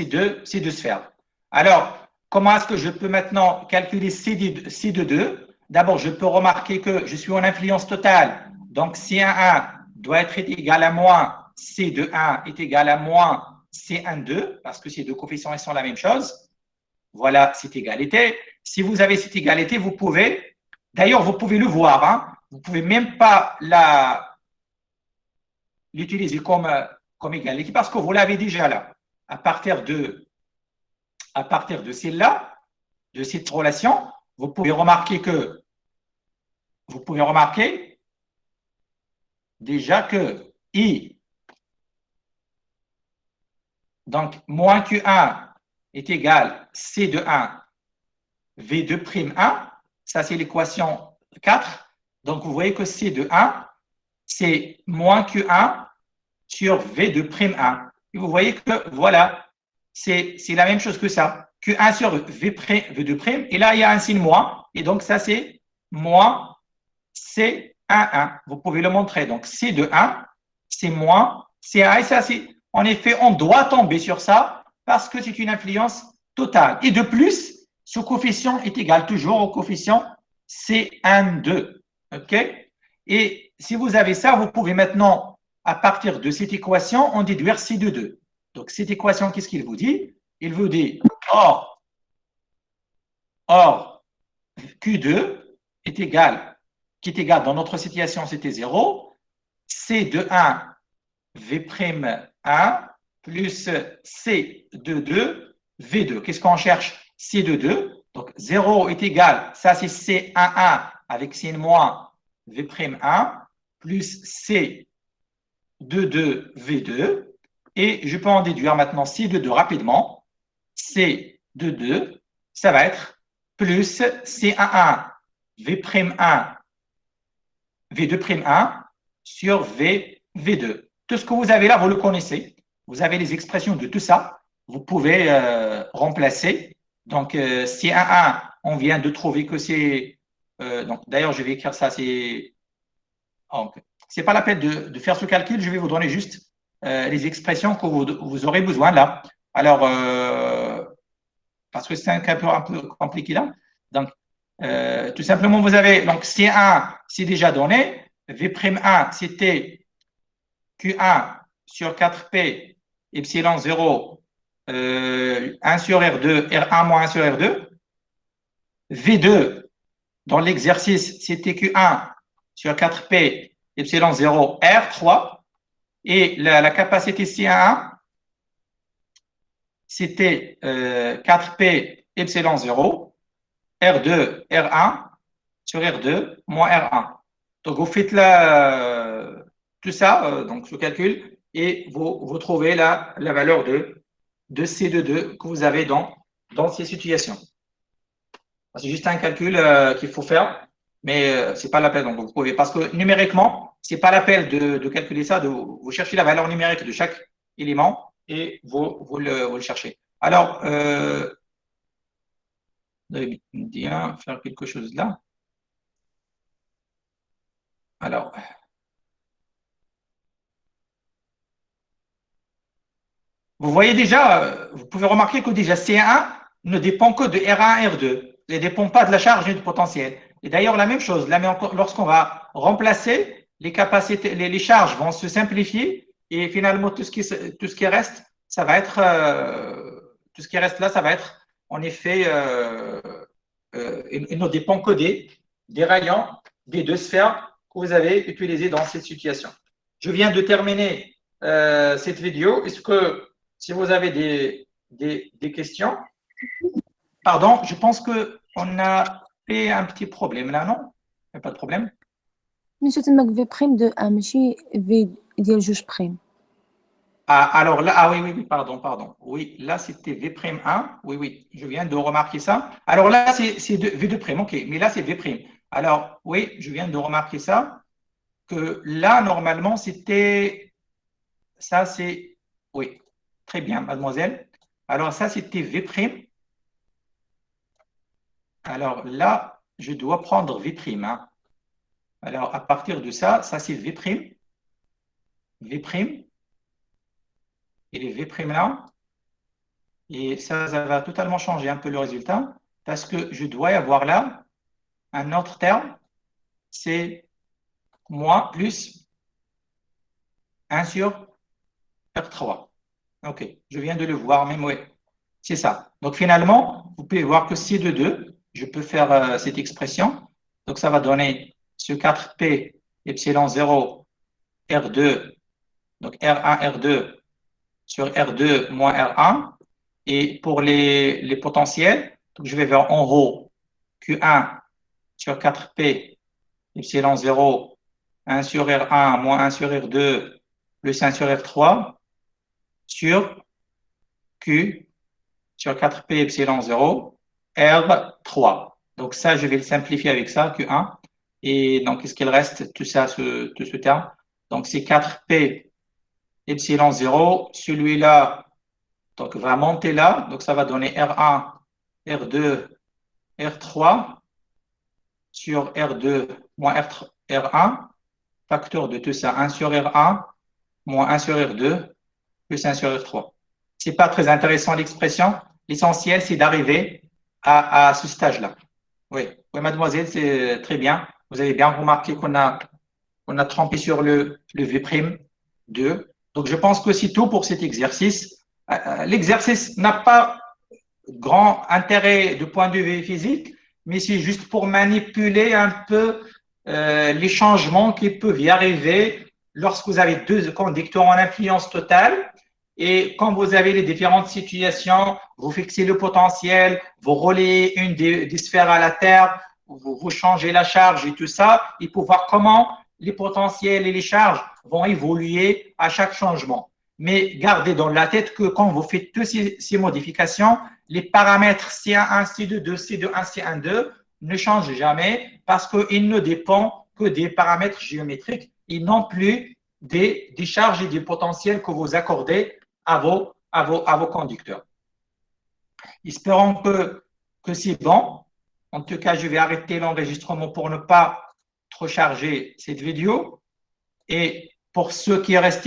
deux sphères. Alors, comment est-ce que je peux maintenant calculer C de 2? D'abord, je peux remarquer que je suis en influence totale. Donc, C1 doit être égal à moins C de 1 est égal à moins C1 2, parce que ces deux coefficients ils sont la même chose. Voilà cette égalité. Si vous avez cette égalité, vous pouvez, d'ailleurs, vous pouvez le voir, hein, vous ne pouvez même pas l'utiliser comme égalité parce que vous l'avez déjà là. À partir de celle-là, de cette relation, vous pouvez remarquer déjà que I, donc moins Q1 est égal C de 1 V de prime 1, ça c'est l'équation 4. Donc vous voyez que C de 1, c'est moins Q1 sur V de prime 1. Et vous voyez que voilà, c'est la même chose que ça. Q1 sur V de prime, et là il y a un signe moins, et donc ça c'est moins C11. Vous pouvez le montrer. Donc C de 1, c'est moins C1, et ça c'est, en effet, on doit tomber sur ça parce que c'est une influence totale. Et de plus, ce coefficient est égal toujours au coefficient C12. OK? Et si vous avez ça, vous pouvez maintenant, à partir de cette équation, en déduire C de 2. Donc, cette équation, qu'est-ce qu'il vous dit? Il vous dit, or Q2 est égal, dans notre situation, c'était 0, C de 1, V'1 plus C de 2, V2. Qu'est-ce qu'on cherche? C de 2. Donc, 0 est égal, ça c'est C11 avec signe moins V'1 plus C de 2, V2. Et je peux en déduire maintenant C de 2 rapidement. C de 2, ça va être plus C11 V'1 V2'1 sur V2. Tout ce que vous avez là, vous le connaissez. Vous avez les expressions de tout ça. Vous pouvez remplacer. Donc, C11, on vient de trouver que c'est... d'ailleurs, je vais écrire ça. C'est pas la peine de faire ce calcul. Je vais vous donner juste les expressions que vous aurez besoin là. Alors, parce que c'est un peu compliqué là. Donc, tout simplement, vous avez donc C1, c'est déjà donné. V'1, c'était Q1 sur 4P, epsilon 0, 1 sur R2, R1 moins 1 sur R2. V2, dans l'exercice, c'était Q1 sur 4P, epsilon 0, R3. Et la capacité C1, c'était 4P, epsilon 0, R2, R1 sur R2 moins R1. Donc, vous faites tout ça, donc ce calcul, et vous trouvez la valeur de C de 2 que vous avez dans ces situations. C'est juste un calcul qu'il faut faire, mais ce n'est pas la peine. Donc, vous pouvez, parce que numériquement, ce n'est pas la peine de calculer ça, vous cherchez la valeur numérique de chaque élément et vous le cherchez. Alors, vous allez bien faire quelque chose là. Alors, vous voyez déjà, vous pouvez remarquer que déjà C1 ne dépend que de R1 et R2. Il ne dépend pas de la charge et du potentiel. Et d'ailleurs, la même chose, lorsqu'on va remplacer les capacités, les charges vont se simplifier et finalement tout ce qui reste, ça va être tout ce qui reste là, ça va être en effet, il ne dépend que des rayons des deux sphères que vous avez utilisées dans cette situation. Je viens de terminer cette vidéo. Est-ce que si vous avez des questions, pardon, je pense qu'on a fait un petit problème là, non? Il n'y a pas de problème. نشوف تماك في بريم دو ان ماشي في ديال جوج بريم. Alors là, oui, pardon. Oui, là, c'était V'1. Oui, je viens de remarquer ça. Alors là, c'est V2', ok, mais là, c'est V'. Alors, oui, je viens de remarquer ça, que là, normalement, c'était, ça, c'est, oui, très bien, mademoiselle. Alors, ça, c'était V'. Alors là, je dois prendre V'. Hein. Alors, à partir de ça, c'est V'. V', et les V' là. Et ça va totalement changer un peu le résultat parce que je dois y avoir là un autre terme, c'est moins plus 1 sur R3. OK, je viens de le voir, même oui, c'est ça. Donc finalement, vous pouvez voir que C de 2, je peux faire cette expression. Donc ça va donner ce 4P epsilon 0 R2, donc R1, R2 sur R2 moins R1. Et pour les potentiels, donc je vais vers en haut Q1 sur 4P epsilon 0, 1 sur R1 moins 1 sur R2 plus 1 sur R3 sur Q sur 4P epsilon 0, R3. Donc ça, je vais le simplifier avec ça, Q1. Et donc, qu'est-ce qu'il reste, tout ça, tout ce terme? Donc, c'est 4P epsilon 0. Celui-là, donc, va monter là. Donc, ça va donner R1, R2, R3 sur R2 moins R1, facteur de tout ça, 1 sur R1 moins 1 sur R2 plus 1 sur R3. Ce n'est pas très intéressant l'expression. L'essentiel, c'est d'arriver à ce stage-là. Oui, mademoiselle, c'est très bien. Vous avez bien remarqué qu'on a trempé sur le V'2. Donc, je pense que c'est tout pour cet exercice. L'exercice n'a pas grand intérêt du point de vue physique, mais c'est juste pour manipuler un peu les changements qui peuvent y arriver lorsque vous avez deux conducteurs en influence totale. Et quand vous avez les différentes situations, vous fixez le potentiel, vous relayez une des sphères à la Terre, vous changez la charge et tout ça, et pour voir comment les potentiels et les charges vont évoluer à chaque changement. Mais gardez dans la tête que quand vous faites toutes ces modifications, les paramètres C11, C22, C21, C12 ne changent jamais parce qu'ils ne dépendent que des paramètres géométriques et non plus des charges et des potentiels que vous accordez à vos conducteurs. Espérons que c'est bon. En tout cas, je vais arrêter l'enregistrement pour ne pas trop charger cette vidéo. Et pour ceux qui restent